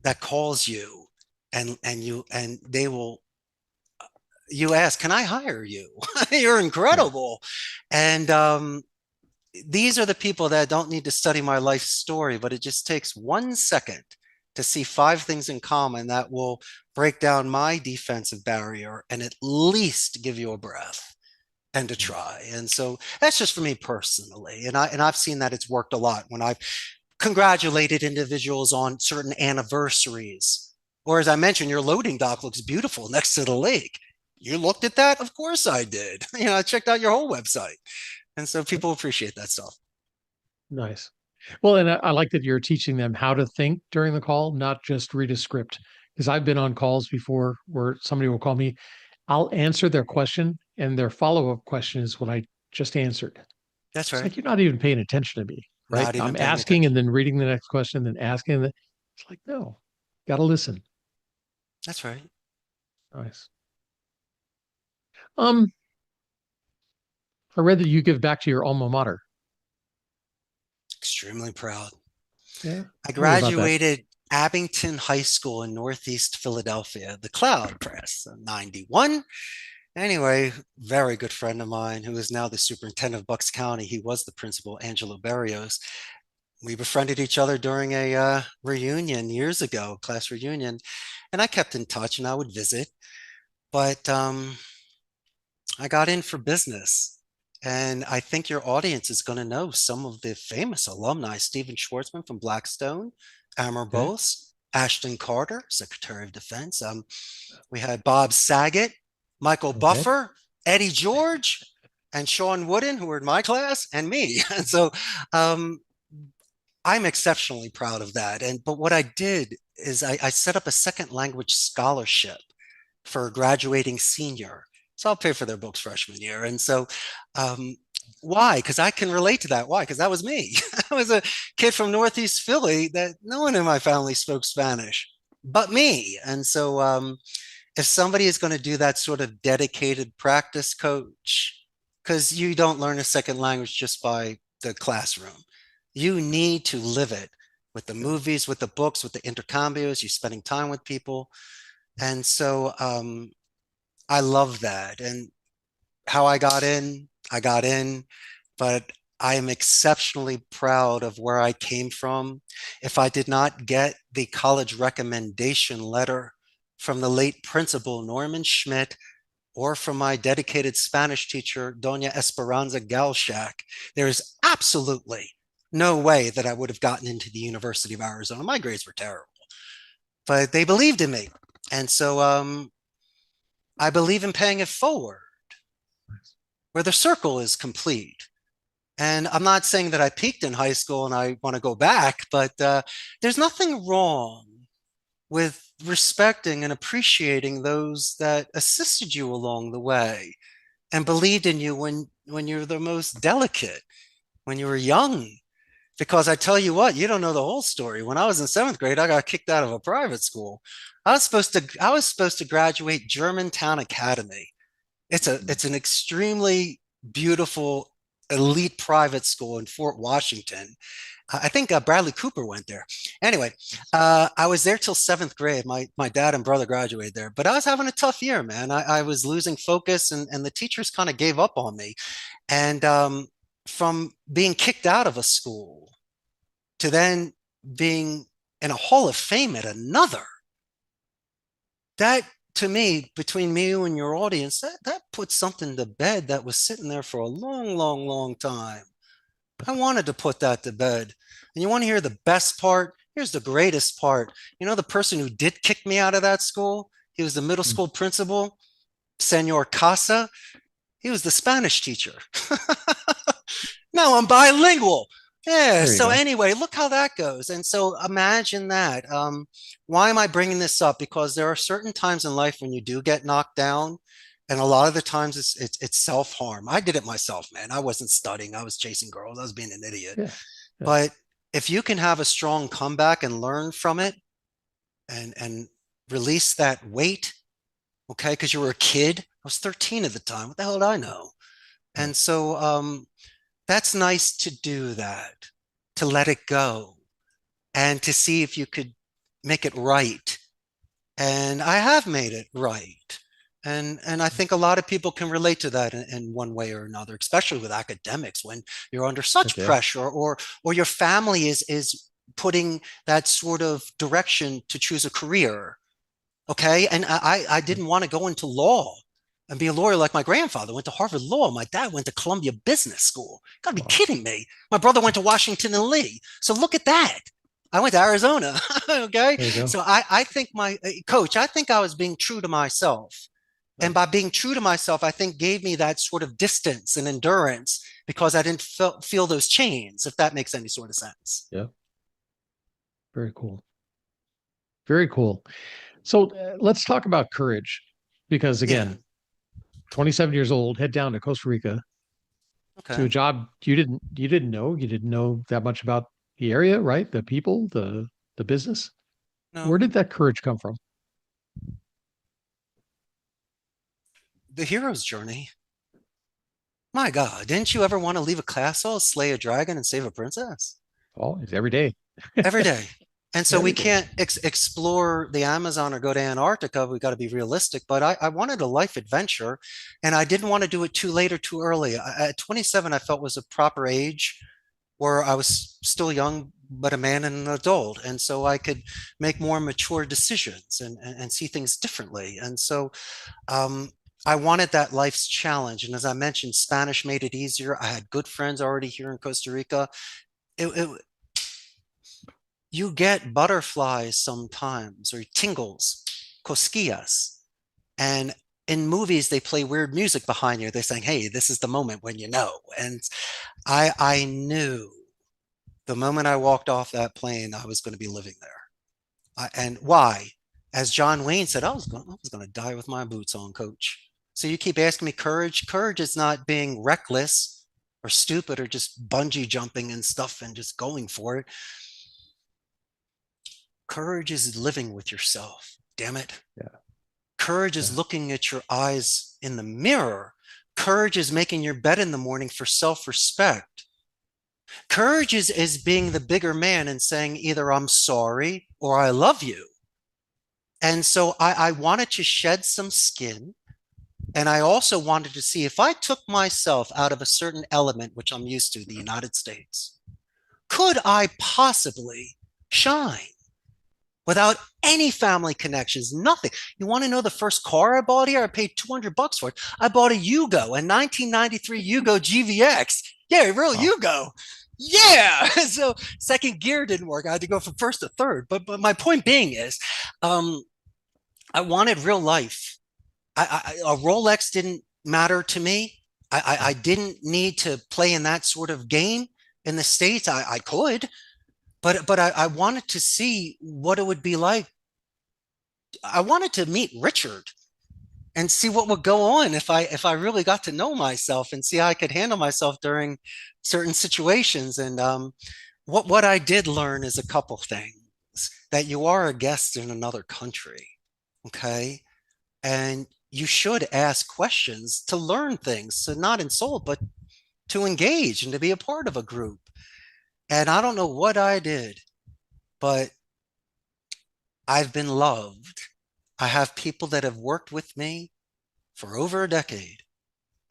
that calls you, and they will. You ask, can I hire you? You're Yeah. incredible. And these are the people that don't need to study my life story, but it just takes 1 second to see 5 things in common that will break down my defensive barrier and at least give you a breath and to Nice. try. And so that's just for me personally. And I've seen that it's worked a lot when I've congratulated individuals on certain anniversaries. Or as I mentioned, your loading dock looks beautiful next to the lake. You looked at that? Of course I did. I checked out your whole website. And so people appreciate that stuff. Nice. Well, and I like that you're teaching them how to think during the call, not just read a script. Because I've been on calls before where somebody will call me, I'll answer their question, and their follow-up question is what I just answered. That's It's right. like you're not even paying attention to me, right? Not even I'm paying asking and attention. then reading the next question, then asking. It's like, no, got to listen. That's right. Nice. Um, I read that you give back to your alma mater. Extremely proud. Yeah. I Tell me about that. graduated Abington High School in Northeast Philadelphia, the Cloud Press, 91. Anyway, very good friend of mine who is now the superintendent of Bucks County. He was the principal, Angelo Berrios. We befriended each other during a reunion years ago, class reunion, and I kept in touch and I would visit. But I got in for business. And I think your audience is going to know some of the famous alumni: Stephen Schwartzman from Blackstone, Amber Okay. Bose, Ashton Carter, Secretary of Defense. We had Bob Saget, Michael Okay. Buffer, Eddie George, and Sean Wooden, who were in my class, and me. And so um, I'm exceptionally proud of that. But what I did is I set up a second language scholarship for a graduating senior. So I'll pay for their books freshman year. And so, um, why? Because I can relate to that. Why? Because that was me. I was a kid from Northeast Philly that no one in my family spoke Spanish but me. And so, if somebody is going to do that sort of dedicated practice, coach, because you don't learn a second language just by the classroom, you need to live it with the Yeah. movies, with the books, with the intercambios. You're spending time with people. And so, I love that. And how I got in, but I am exceptionally proud of where I came from. If I did not get the college recommendation letter from the late principal, Norman Schmidt, or from my dedicated Spanish teacher, Doña Esperanza Galshak, there is absolutely no way that I would have gotten into the University of Arizona. My grades were terrible, but they believed in me. And so I believe in paying it forward where the circle is complete. And I'm not saying that I peaked in high school and I want to go back, but there's nothing wrong with respecting and appreciating those that assisted you along the way and believed in you when you're the most delicate, when you were young. Because I tell you what, you don't know the whole story. When I was in seventh grade, I got kicked out of a private school. I was supposed to graduate Germantown Academy. It's an extremely beautiful elite private school in Fort Washington. I think Bradley Cooper went there. Anyway, I was there till seventh grade. My dad and brother graduated there, but I was having a tough year, man. I was losing focus, and the teachers kind of gave up on me. And from being kicked out of a school to then being in a Hall of Fame at another, that to me, between me and your audience, that puts something to bed that was sitting there for a long, long, long time. I wanted to put that to bed. And you want to hear the best part? Here's the greatest part. You know, the person who did kick me out of that school, he was the middle Mm. school principal, Senor Casa. He was the Spanish teacher. Now I'm bilingual. Yeah. There you So go. anyway, look how that goes. And so imagine that. Why am I bringing this up? Because there are certain times in life when you do get knocked down, and a lot of the times it's self-harm. I did it myself, man. I wasn't studying. I was chasing girls. I was being an idiot. Yeah. Yeah. But if you can have a strong comeback and learn from it and release that weight, okay, because you were a kid. I was 13 at the time. What the hell did I know? Right. And so that's nice to do that, to let it go and to see if you could make it right. And I have made it right. And I think a lot of people can relate to that in one way or another, especially with academics when you're under Heck such yeah. pressure or your family is putting that sort of direction to choose a career. Okay. And I didn't want to go into law and be a lawyer like my grandfather went to Harvard Law. My dad went to Columbia Business School. Gotta be Wow. kidding me. My brother went to Washington and Lee. So look at that. I went to Arizona. Okay. There you go. So I think my coach, I think I was being true to myself. And Right. by being true to myself, I think gave me that sort of distance and endurance because I didn't feel those chains, if that makes any sort of sense. Yeah. Very cool. Very cool. So let's talk about courage, because Yeah. again, 27 years old, head down to Costa Rica to a Okay. job you didn't know that much about the area, right? The people, the business. Where No, did that courage come from? the hero's journey. My God, didn't you ever want to leave a castle, slay a dragon, and save a princess? Oh, it's every day. Every day. And so we Every day. can't explore the Amazon or go to Antarctica. We got to be realistic. But I wanted a life adventure and I didn't want to do it too late or too early. At 27, I felt was a proper age where I was still young, but a man and an adult. And so I could make more mature decisions and see things differently. And so um, I wanted that life's challenge. And as I mentioned, Spanish made it easier. I had good friends already here in Costa Rica. It, you get butterflies sometimes or tingles, cosquillas. And in movies, they play weird music behind you. They're saying, hey, this is the moment when you know. And I knew the moment I walked off that plane, I was going to be living there. And why? As John Wayne said, I was going to die with my boots on, coach. So you keep asking me courage. Courage is not being reckless or stupid or just bungee jumping and stuff and just going for it. Courage is living with yourself. Damn it. Yeah. Courage is Yeah. looking at your eyes in the mirror. Courage is making your bed in the morning for self-respect. Courage is being the bigger man and saying either I'm sorry or I love you. And so I wanted to shed some skin. And I also wanted to see if I took myself out of a certain element, which I'm used to, the United States, could I possibly shine? Without any family connections, nothing. You want to know the first car I bought here? I paid $200 for it. I bought a Yugo, a 1993 Yugo GVX. Yeah, real Wow. Yugo. Yeah. So second gear didn't work. I had to go from first to third. But my point being is, I wanted real life. A Rolex didn't matter to me. I didn't need to play in that sort of game in the States. I could, but I wanted to see what it would be like. I wanted to meet Richard and see what would go on if I really got to know myself and see how I could handle myself during certain situations. And what I did learn is a couple things that you are a guest in another country, okay, and you should ask questions to learn things, to not insult, but to engage and to be a part of a group. And I don't know what I did, but I've been loved. I have people that have worked with me for over a decade.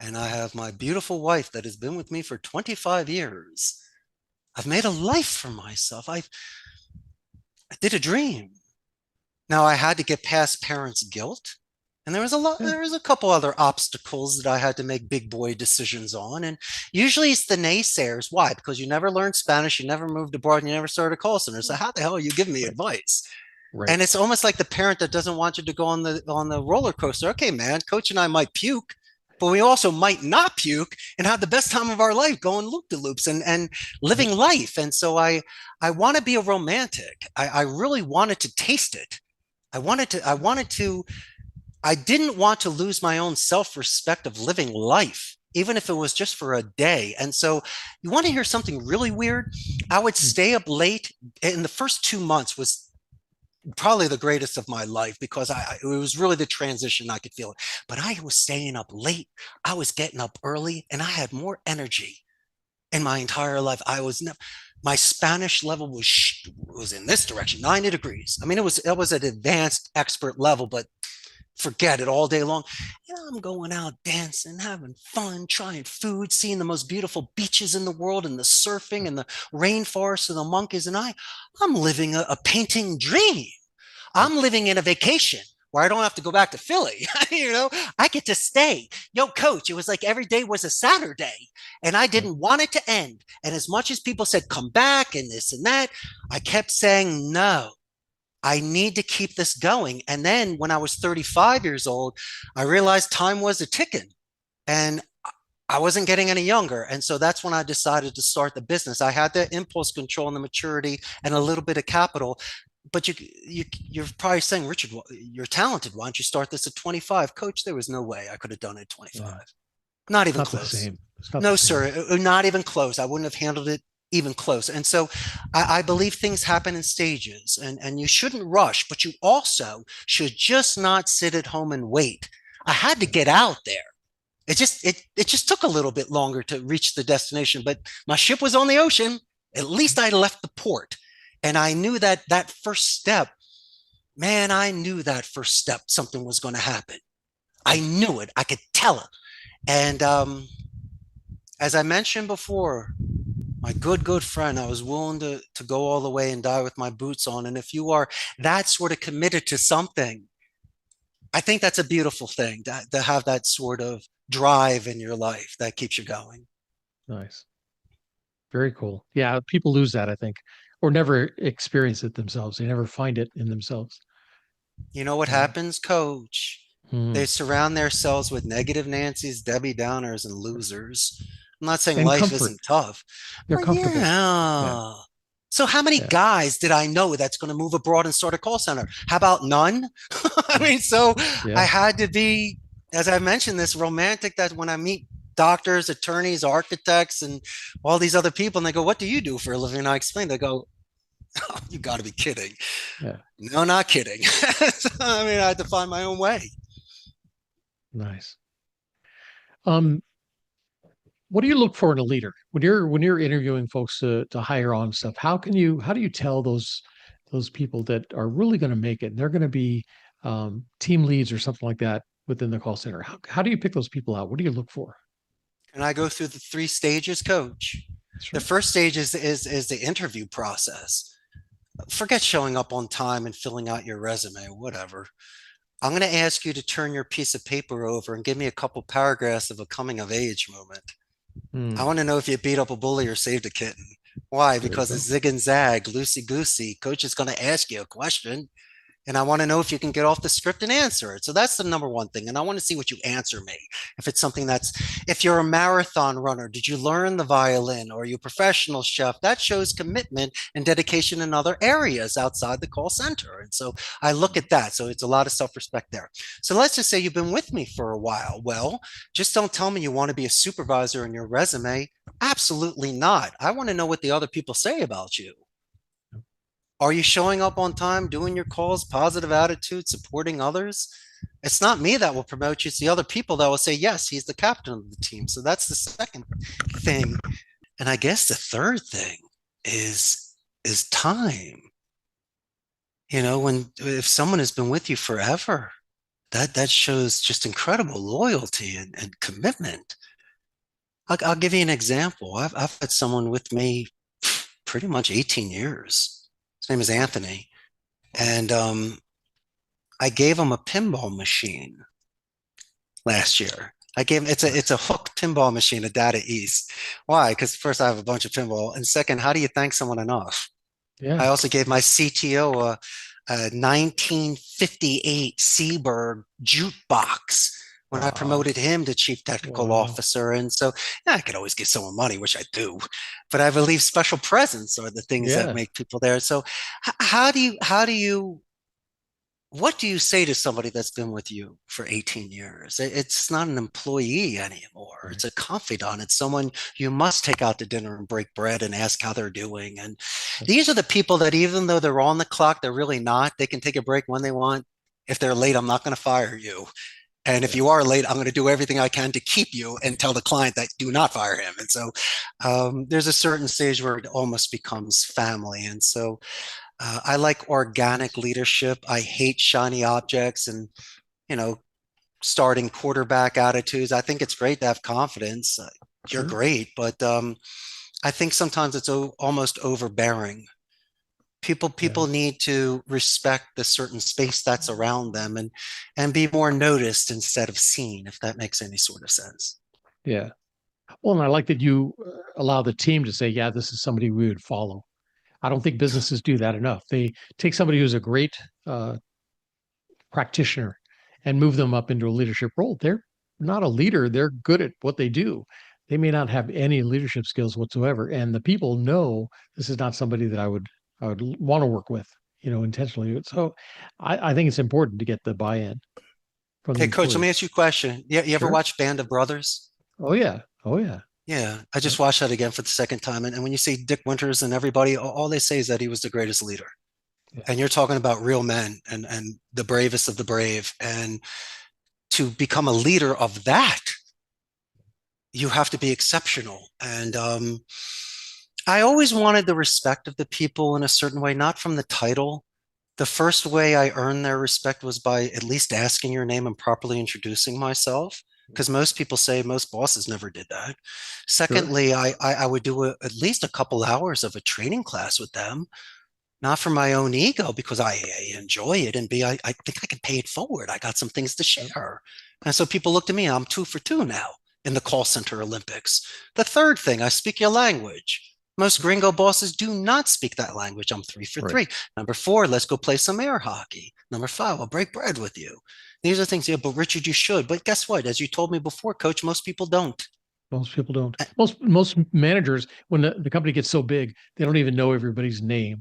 And I have my beautiful wife that has been with me for 25 years. I've made a life for myself. I did a dream. Now I had to get past parents' guilt. And Yeah. there was a couple other obstacles that I had to make big boy decisions on. And usually it's the naysayers. Why? Because you never learned Spanish, you never moved abroad, and you never started a call center. So how the hell are you giving me Right. advice? Right. And it's almost like the parent that doesn't want you to go on the roller coaster. Okay, man, coach and I might puke, but we also might not puke and have the best time of our life going loop-de-loops and living life. And so I want to be a romantic. I really wanted to taste it. I didn't want to lose my own self-respect of living life, even if it was just for a day. And so you want to hear something really weird? I would stay up late. In the first 2 months was probably the greatest of my life because it was really the transition. I could feel it, but I was staying up late. I was getting up early and I had more energy in my entire life. My Spanish level was in this direction, 90 degrees. I mean, it was an advanced expert level, but forget it all day long. I'm going out dancing, having fun, trying food, seeing the most beautiful beaches in the world and the surfing and the rainforest and the monkeys. And I'm living a painting dream. I'm living in a vacation where I don't have to go back to Philly. I get to stay. Yo, coach, it was like every day was a Saturday and I didn't want it to end. And as much as people said, come back and this and that, I kept saying, no, I need to keep this going. And then when I was 35 years old, I realized time was a ticking and I wasn't getting any younger. And so that's when I decided to start the business. I had the impulse control and the maturity and a little bit of capital. But you're probably saying, Richard, you're talented. Why don't you start this at 25? Coach, there was no way I could have done it at 25. Yeah. Not even close. No, sir, not even close. I wouldn't have handled it even close. And so I believe things happen in stages and you shouldn't rush, but you also should just not sit at home and wait. I had to get out there. It just took a little bit longer to reach the destination, but my ship was on the ocean. At least I left the port. And I knew that first step, something was going to happen. I knew it. I could tell it. And as I mentioned before, my good friend, I was willing to go all the way and die with my boots on. And if you are that sort of committed to something, I think that's a beautiful thing to have that sort of drive in your life that keeps you going. Nice. Very cool. Yeah, people lose that, I think, or never experience it themselves. They never find it in themselves. You know what happens, Coach? They surround themselves with negative Nancy's, Debbie Downers, and losers. I'm not saying life isn't tough. They're comfortable. Yeah. So how many guys did I know that's going to move abroad and start a call center? How about none? I mean, I had to be, as I mentioned, this romantic that when I meet doctors, attorneys, architects, and all these other people, and they go, what do you do for a living? And I explain, they go, oh, you got to be kidding. Yeah. No, not kidding. I mean, I had to find my own way. Nice. What do you look for in a leader when you're interviewing folks to hire on stuff? How do you tell those people that are really going to make it and they're going to be team leads or something like that within the call center? How do you pick those people out? What do you look for? Can I go through the 3 stages, Coach? Sure. The first stage is the interview process. Forget showing up on time and filling out your resume, whatever. I'm going to ask you to turn your piece of paper over and give me a couple paragraphs of a coming of age moment. I want to know if you beat up a bully or saved a kitten. Why? Because it's zig and zag, loosey-goosey. Coach is going to ask you a question, and I want to know if you can get off the script and answer it. So that's the number one thing. And I want to see what you answer me. If it's something if you're a marathon runner, did you learn the violin? Or are you a professional chef? That shows commitment and dedication in other areas outside the call center. And so I look at that. So it's a lot of self-respect there. So let's just say you've been with me for a while. Well, just don't tell me you want to be a supervisor in your resume. Absolutely not. I want to know what the other people say about you. Are you showing up on time, doing your calls, positive attitude, supporting others? It's not me that will promote you. It's the other people that will say, yes, he's the captain of the team. So that's the second thing. And I guess the third thing is time. If someone has been with you forever, that shows just incredible loyalty and commitment. I'll give you an example. I've had someone with me pretty much 18 years. His name is Anthony. And I gave him a pinball machine last year. It's a hooked pinball machine, a Data East. Why? Because first I have a bunch of pinball. And second, how do you thank someone enough? Yeah. I also gave my CTO a 1958 Seaberg jukebox when I promoted him to chief technical Wow. officer. And so yeah, I could always give someone money, which I do, but I believe special presents are the things that Yeah. make people there. So what do you say to somebody that's been with you for 18 years? It's not an employee anymore. Right. It's a confidant. It's someone you must take out to dinner and break bread and ask how they're doing. And these are the people that even though they're on the clock, they're really not. They can take a break when they want. If they're late, I'm not going to fire you. And if you are late, I'm going to do everything I can to keep you and tell the client that do not fire him. And so there's a certain stage where it almost becomes family. And so I like organic leadership. I hate shiny objects and, you know, starting quarterback attitudes. I think it's great to have confidence. You're Sure. great, but I think sometimes it's almost overbearing. People need to respect the certain space that's around them and be more noticed instead of seen, if that makes any sort of sense. Yeah. Well, and I like that you allow the team to say, yeah, this is somebody we would follow. I don't think businesses do that enough. They take somebody who's a great practitioner and move them up into a leadership role. They're not a leader. They're good at what they do. They may not have any leadership skills whatsoever. And the people know this is not somebody that I would want to work with, intentionally. So I think it's important to get the buy-in from the Hey, Coach, let me employees. ask you a question. You ever Sure. watch Band of Brothers? Oh yeah. Oh yeah. Yeah, I Yeah. just watched that again for the second time. And when you see Dick Winters and everybody, all they say is that he was the greatest leader. Yeah. And you're talking about real men and the bravest of the brave. And to become a leader of that, you have to be exceptional. And I always wanted the respect of the people in a certain way, not from the title. The first way I earned their respect was by at least asking your name and properly introducing myself, because most people say most bosses never did that. Sure. Secondly, I would do at least a couple hours of a training class with them, not for my own ego, because I enjoy it, and B, I think I can pay it forward. I got some things to Yep. share. And so people look to me, I'm 2 for 2 now in the call center Olympics. The third thing, I speak your language. Most gringo bosses do not speak that language. I'm 3 for 3. Right. Number 4, let's go play some air hockey. Number 5, I'll break bread with you. These are things, yeah, but Richard, you should. But guess what? As you told me before, Coach, most people don't. Most people don't. Most managers, when the company gets so big, they don't even know everybody's name.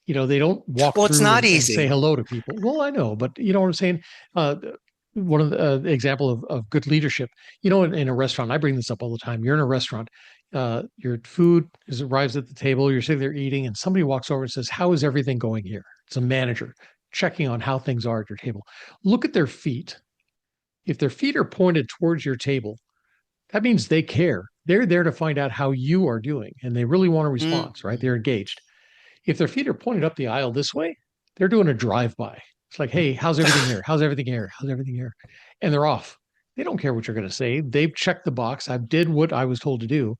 They don't walk Well, it's through not and say easy. hello to people. Well, I know, but you know what I'm saying? Uh, One of the example of good leadership, in a restaurant, I bring this up all the time. You're in a restaurant, your food arrives at the table, you're sitting there eating, and somebody walks over and says, "How is everything going here?" It's a manager checking on how things are at your table. Look at their feet. If their feet are pointed towards your table, that means they care. They're there to find out how you are doing, and they really want a response, right? Mm. They're engaged. If their feet are pointed up the aisle this way, they're doing a drive-by. It's like, hey, how's everything here? How's everything here? How's everything here? And they're off. They don't care what you're going to say. They've checked the box. I did what I was told to do.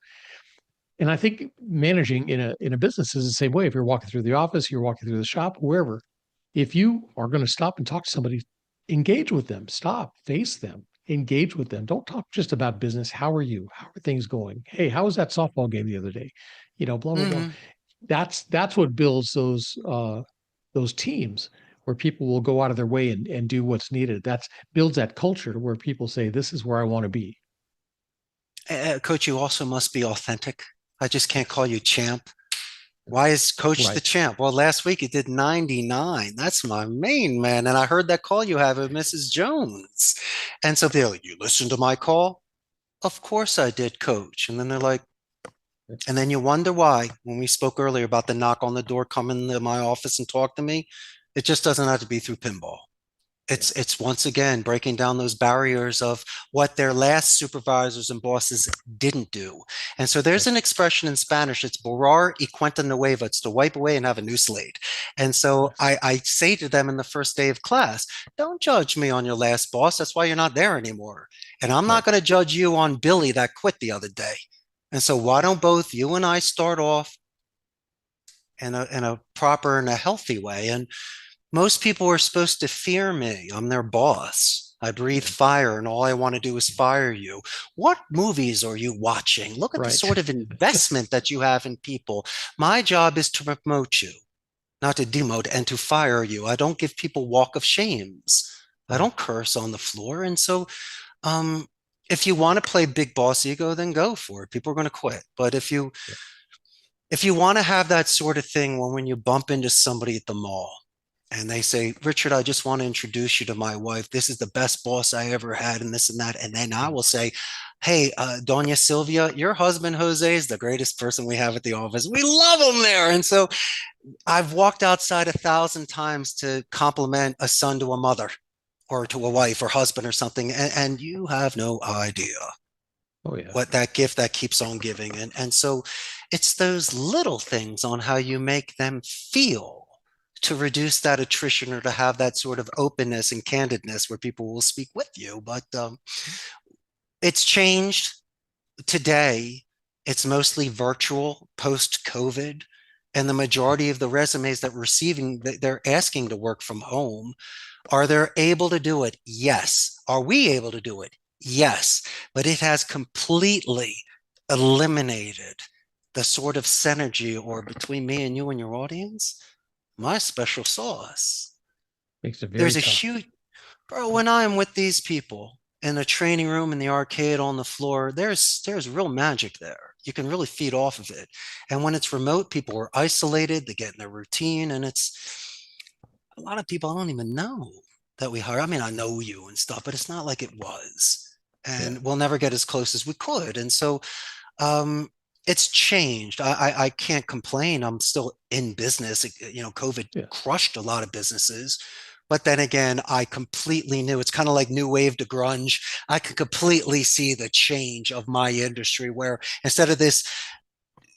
And I think managing in a business is the same way. If you're walking through the office, you're walking through the shop, wherever, if you are going to stop and talk to somebody, engage with them. Stop, face them, engage with them. Don't talk just about business. How are you? How are things going? Hey, how was that softball game the other day? Blah blah blah. Mhm. That's what builds those teams where people will go out of their way and do what's needed. That's builds that culture where people say, "This is where I want to be." Coach, you also must be authentic. I just can't call you champ. That's Why is Coach the right. champ? Well, last week he did 99. That's my main man. And I heard that call you have with Mrs. Jones. And so they're like, you listened to my call? Of course I did, Coach. And then they're like, and then you wonder why, when we spoke earlier about the knock on the door, come into my office and talk to me, it just doesn't have to be through pinball. It's once again breaking down those barriers of what their last supervisors and bosses didn't do. And so there's an expression in Spanish, it's borrar y cuenta nueva. It's to wipe away and have a new slate. And so I say to them in the first day of class, don't judge me on your last boss. That's why you're not there anymore. And I'm not Right. going to judge you on Billy that quit the other day. And so why don't both you and I start off in a proper and a healthy way? And most people are supposed to fear me. I'm their boss. I breathe fire, and all I want to do is fire you. What movies are you watching? Look at the Right. sort of investment that you have in people. My job is to promote you, not to demote and to fire you. I don't give people walk of shames. I Right. don't curse on the floor. And so, um, if you want to play big boss ego, then go for it. People are going to quit. But Yeah. if you want to have that sort of thing when you bump into somebody at the mall and they say, Richard, I just want to introduce you to my wife. This is the best boss I ever had, and this and that. And then I Mm. will say, hey, Doña Sylvia, your husband Jose is the greatest person we have at the office. We love him there. And so I've walked outside 1,000 times to compliment a son to a mother or to a wife or husband or something. And you have no idea Oh yeah. what that gift that keeps on giving. And so it's those little things on how you make them feel to reduce that attrition or to have that sort of openness and candidness where people will speak with you. But it's changed today. It's mostly virtual post COVID. And the majority of the resumes that we're receiving, they're asking to work from home. Are they able to do it? Yes. Are we able to do it? Yes. But it has completely eliminated the sort of synergy or between me and you and your audience, my special sauce. Makes it very There's a tough. huge, bro, when I'm with these people in the training room, in the arcade, on the floor, there's real magic there. You can really feed off of it. And when it's remote, people are isolated, they get in their routine, and it's a lot of people I don't even know that we hire. I mean, I know you and stuff, but it's not like it was. Yeah. And we'll never get as close as we could. And so um, it's changed. I can't complain. I'm still in business. COVID Yeah. crushed a lot of businesses. But then again, I completely knew it's kind of like new wave to grunge. I could completely see the change of my industry where instead of this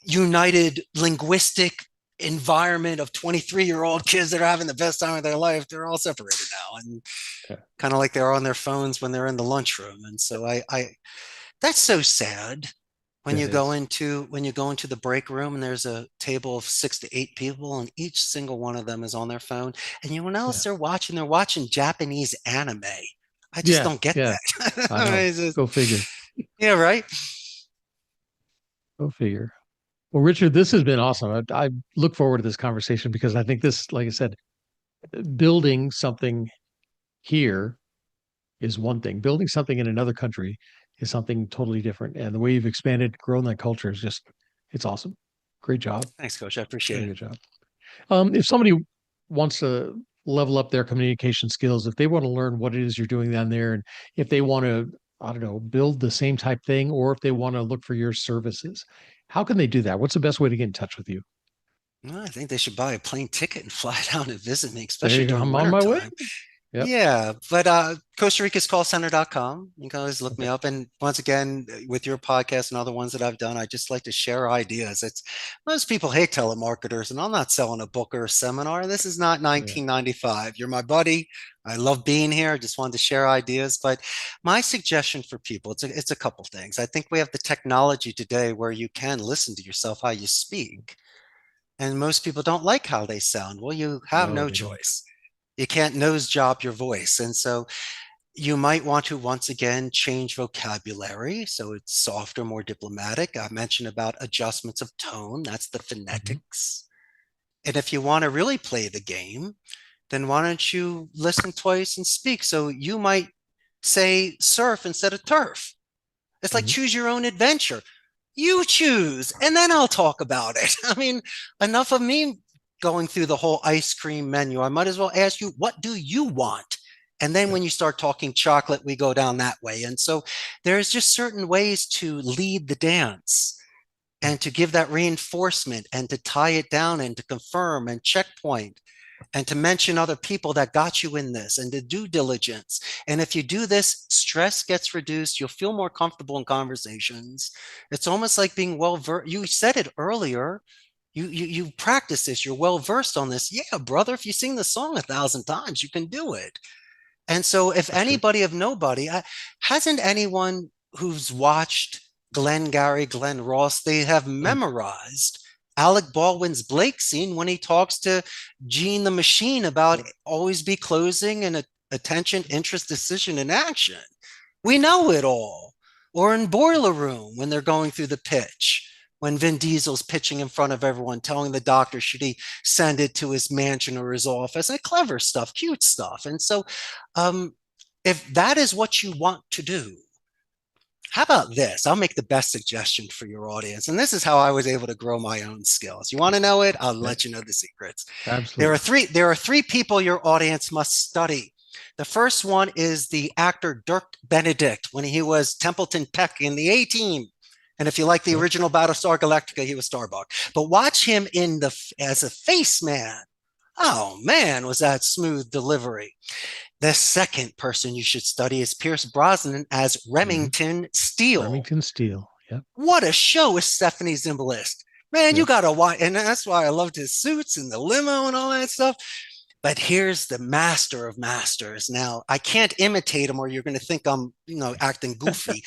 united linguistic environment of 23-year-old kids that are having the best time of their life, they're all separated now and Okay. kind of like they're on their phones when they're in the lunchroom. And so I that's so sad when That you go is. into the break room and there's a table of 6 to 8 people and each single one of them is on their phone. And you know what else Yeah. they're watching? They're watching Japanese anime. I just Yeah. don't get Yeah. that. I I mean, know. it's just- Go figure. yeah, right. Go figure. Well, Richard, this has been awesome. I look forward to this conversation because I think this, like I said, building something here is one thing. Building something in another country is something totally different. And the way you've expanded, grown that culture is just, it's awesome. Great job. Thanks, Coach. I appreciate Very it. good job. If somebody wants to level up their communication skills, if they want to learn what it is you're doing down there, and if they want to, I don't know, build the same type thing, or if they want to look for your services, how can they do that? What's the best way to get in touch with you? Well, I think they should buy a plane ticket and fly down and visit me, There especially you go. during I'm on winter my way. time. Yep. Yeah, but Costa Rica's callcenter.com. You can always look me Okay. up. And once again, with your podcast and other ones that I've done, I just like to share ideas. It's most people hate telemarketers, and I'm not selling a book or a seminar. This is not Yeah. 1995. You're my buddy. I love being here. I just wanted to share ideas. But my suggestion for people, it's a couple things. I think we have the technology today where you can listen to yourself how you speak. And most people don't like how they sound. Well, you have No, no they don't. choice. You can't nose job your voice. And so you might want to once again change vocabulary so it's softer, more diplomatic. I mentioned about adjustments of tone, that's the Mhm. phonetics. And if you want to really play the game, then why don't you listen twice and speak? So you might say surf instead of turf. It's like Mhm. choose your own adventure. You choose, and then I'll talk about it. I mean, enough of me going through the whole ice cream menu. I might as well ask you, what do you want? And then Yeah. when you start talking chocolate, we go down that way. And so there's just certain ways to lead the dance Yeah. and to give that reinforcement and to tie it down and to confirm and checkpoint and to mention other people that got you in this and to due diligence. And if you do this, stress gets reduced. You'll feel more comfortable in conversations. It's almost like being well versed. You said it earlier. You practice this. You're well versed on this. Yeah, brother. If you sing the song 1,000 times, you can do it. And so, if That's true. anybody of nobody, hasn't anyone who's watched Glenn Gary, Glenn Ross, they have Mm. memorized Alec Baldwin's Blake scene when he talks to Gene the Machine about always be closing and attention, interest, decision, and action. We know it all. Or in Boiler Room when they're going through the pitch. when Vin Diesel's pitching in front of everyone, telling the doctor, should he send it to his mansion or his office, and clever stuff, cute stuff. And so if that is what you want to do, how about this? I'll make the best suggestion for your audience. And this is how I was able to grow my own skills. You want to know it? I'll let you know the secrets. Absolutely. There are three people your audience must study. The first one is the actor Dirk Benedict when he was Templeton Peck in the A-Team. And if you like the original Battlestar Galactica, he was Starbuck. But watch him as a face man. Oh man, was that smooth delivery. The second person you should study is Pierce Brosnan as Remington Steele. Remington Steele, yeah. What a show with Stephanie Zimbalist. Man, you got to watch. And that's why I loved his suits and the limo and all that stuff. But here's the master of masters. Now, I can't imitate him or you're going to think I'm, acting goofy.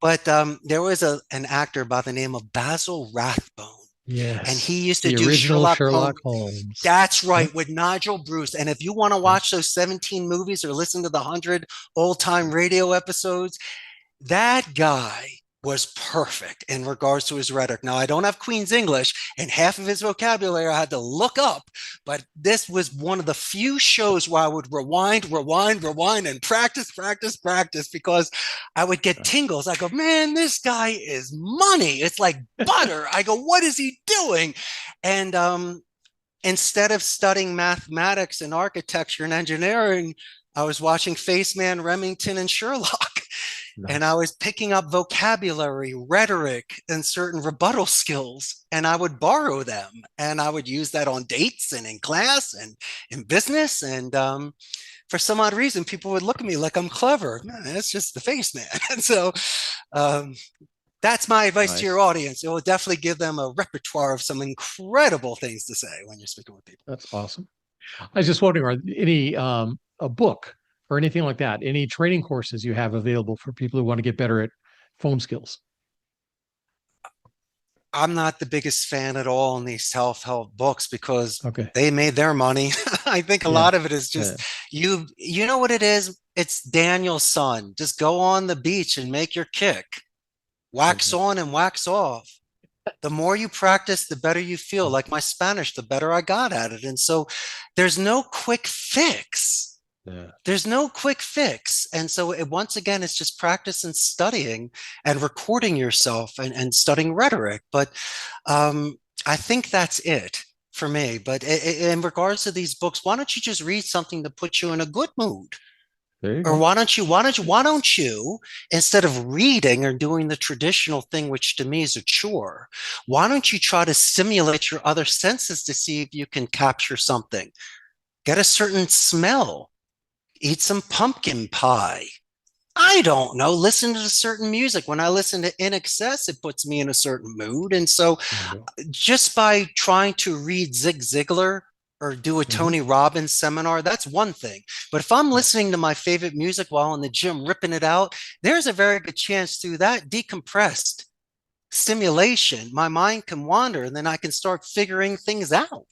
But there was an actor by the name of Basil Rathbone. Yes. And he used to the do original Sherlock Holmes. That's right, with Nigel Bruce. And if you want to watch those 17 movies or listen to the 100 old-time radio episodes, that guy was perfect in regards to his rhetoric. Now, I don't have Queen's English, and half of his vocabulary I had to look up, but this was one of the few shows where I would rewind, and practice, because I would get tingles. I go, man, this guy is money. It's like butter. I go, what is he doing? And instead of studying mathematics and architecture and engineering, I was watching Faceman, Remington, and Sherlock. Nice. And I was picking up vocabulary, rhetoric, and certain rebuttal skills, and I would borrow them. And I would use that on dates and in class and in business. And for some odd reason, people would look at me like I'm clever. No, that's just the face man. And so that's my advice to your audience. It will definitely give them a repertoire of some incredible things to say when you're speaking with people. That's awesome. I was just wondering, are any a book or anything like that, any training courses you have available for people who want to get better at phone skills? I'm not the biggest fan at all in these self-help books because they made their money. I think a lot of it is just you know what it is? It's Daniel's son. Just go on the beach and make your kick. Wax on and wax off. The more you practice, the better you feel. Like my Spanish, the better I got at it. And so there's no quick fix. There's no quick fix. And so once again, it's just practice and studying and recording yourself and studying rhetoric. But I think that's it for me. But in regards to these books, why don't you just read something to put you in a good mood? Or why don't you, instead of reading or doing the traditional thing, which to me is a chore, why don't you try to stimulate your other senses to see if you can capture something? Get a certain smell. Eat some pumpkin pie. I don't know. Listen to certain music. When I listen to In Excess, it puts me in a certain mood. And so just by trying to read Zig Ziglar or do a Tony Robbins seminar, that's one thing. But if I'm listening to my favorite music while in the gym, ripping it out, there's a very good chance through that decompressed stimulation, my mind can wander and then I can start figuring things out.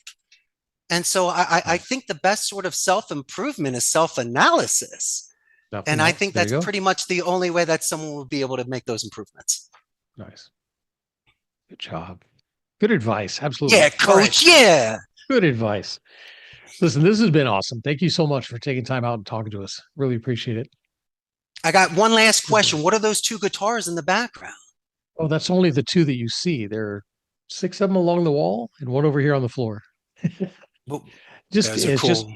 And so I think the best sort of self-improvement is self-analysis. And I think that's pretty much the only way that someone will be able to make those improvements. Nice. Good job. Good advice. Absolutely. Yeah, coach. Yeah. Good advice. Listen, this has been awesome. Thank you so much for taking time out and talking to us. Really appreciate it. I got one last question. What are those two guitars in the background? Oh, that's only the two that you see. There are 6 of them along the wall and one over here on the floor. Well, it's cool.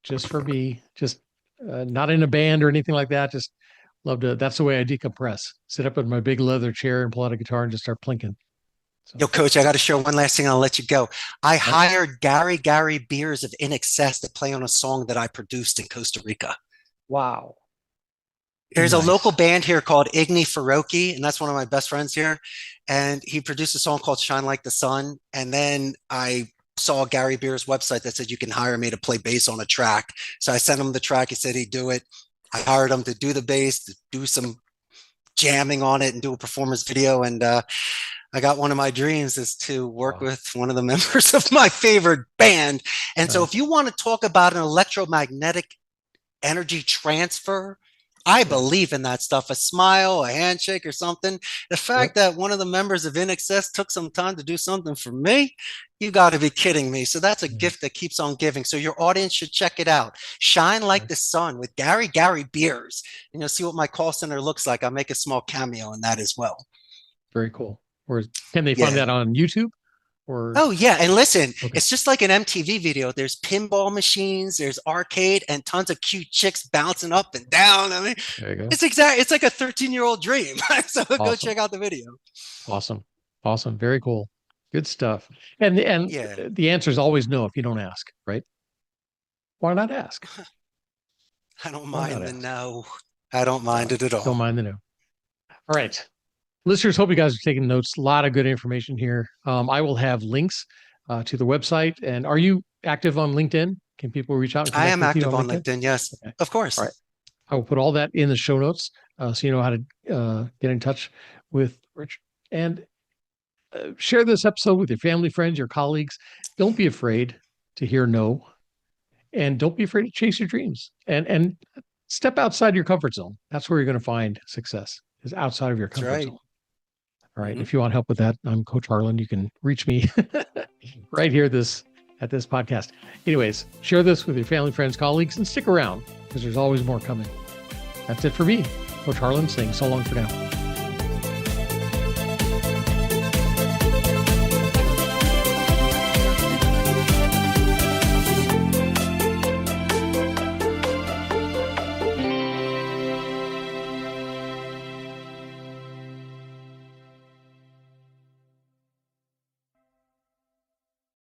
just for me, just not in a band or anything like that. Just love to. That's the way I decompress. Sit up in my big leather chair and pull out a guitar and just start plinking. So. Yo, coach, I got to share one last thing. I'll let you go. I hired Gary Beers of In Excess to play on a song that I produced in Costa Rica. Wow. There's a local band here called Igni Faroki, and that's one of my best friends here. And he produced a song called Shine Like the Sun. And then I saw Gary Beer's website that said you can hire me to play bass on a track. So I sent him the track. He said he'd do it. I hired him to do the bass, to do some jamming on it and do a performance video. And I got one of my dreams is to work with one of the members of my favorite band. And so if you want to talk about an electromagnetic energy transfer I believe in that stuff, a smile, a handshake or something. The fact that one of the members of In Excess took some time to do something for me, you got to be kidding me. So that's a gift that keeps on giving. So your audience should check it out. Shine Like the Sun with Gary Beers. And you'll see what my call center looks like. I'll make a small cameo in that as well. Very cool. Or can they find that on YouTube? Oh yeah, and listen, it's just like an MTV video. There's pinball machines, there's arcade, and tons of cute chicks bouncing up and down. I mean, it's like a 13-year-old dream. So go check out the video. Awesome. Very cool. Good stuff. And the answer is always no if you don't ask, right? Why not ask? I don't mind the no. I don't mind it at all. Don't mind the no. All right. Listeners, hope you guys are taking notes. A lot of good information here. I will have links to the website. And are you active on LinkedIn? Can people reach out? I am active on LinkedIn. Yes, of course. All right. I will put all that in the show notes so you know how to get in touch with Rich. And share this episode with your family, friends, your colleagues. Don't be afraid to hear no. And don't be afraid to chase your dreams. And step outside your comfort zone. That's where you're going to find success, is outside of your comfort zone. All right. If you want help with that, I'm Coach Harlan. You can reach me right here at this podcast. Anyways, share this with your family, friends, colleagues, and stick around because there's always more coming. That's it for me, Coach Harlan, saying so long for now.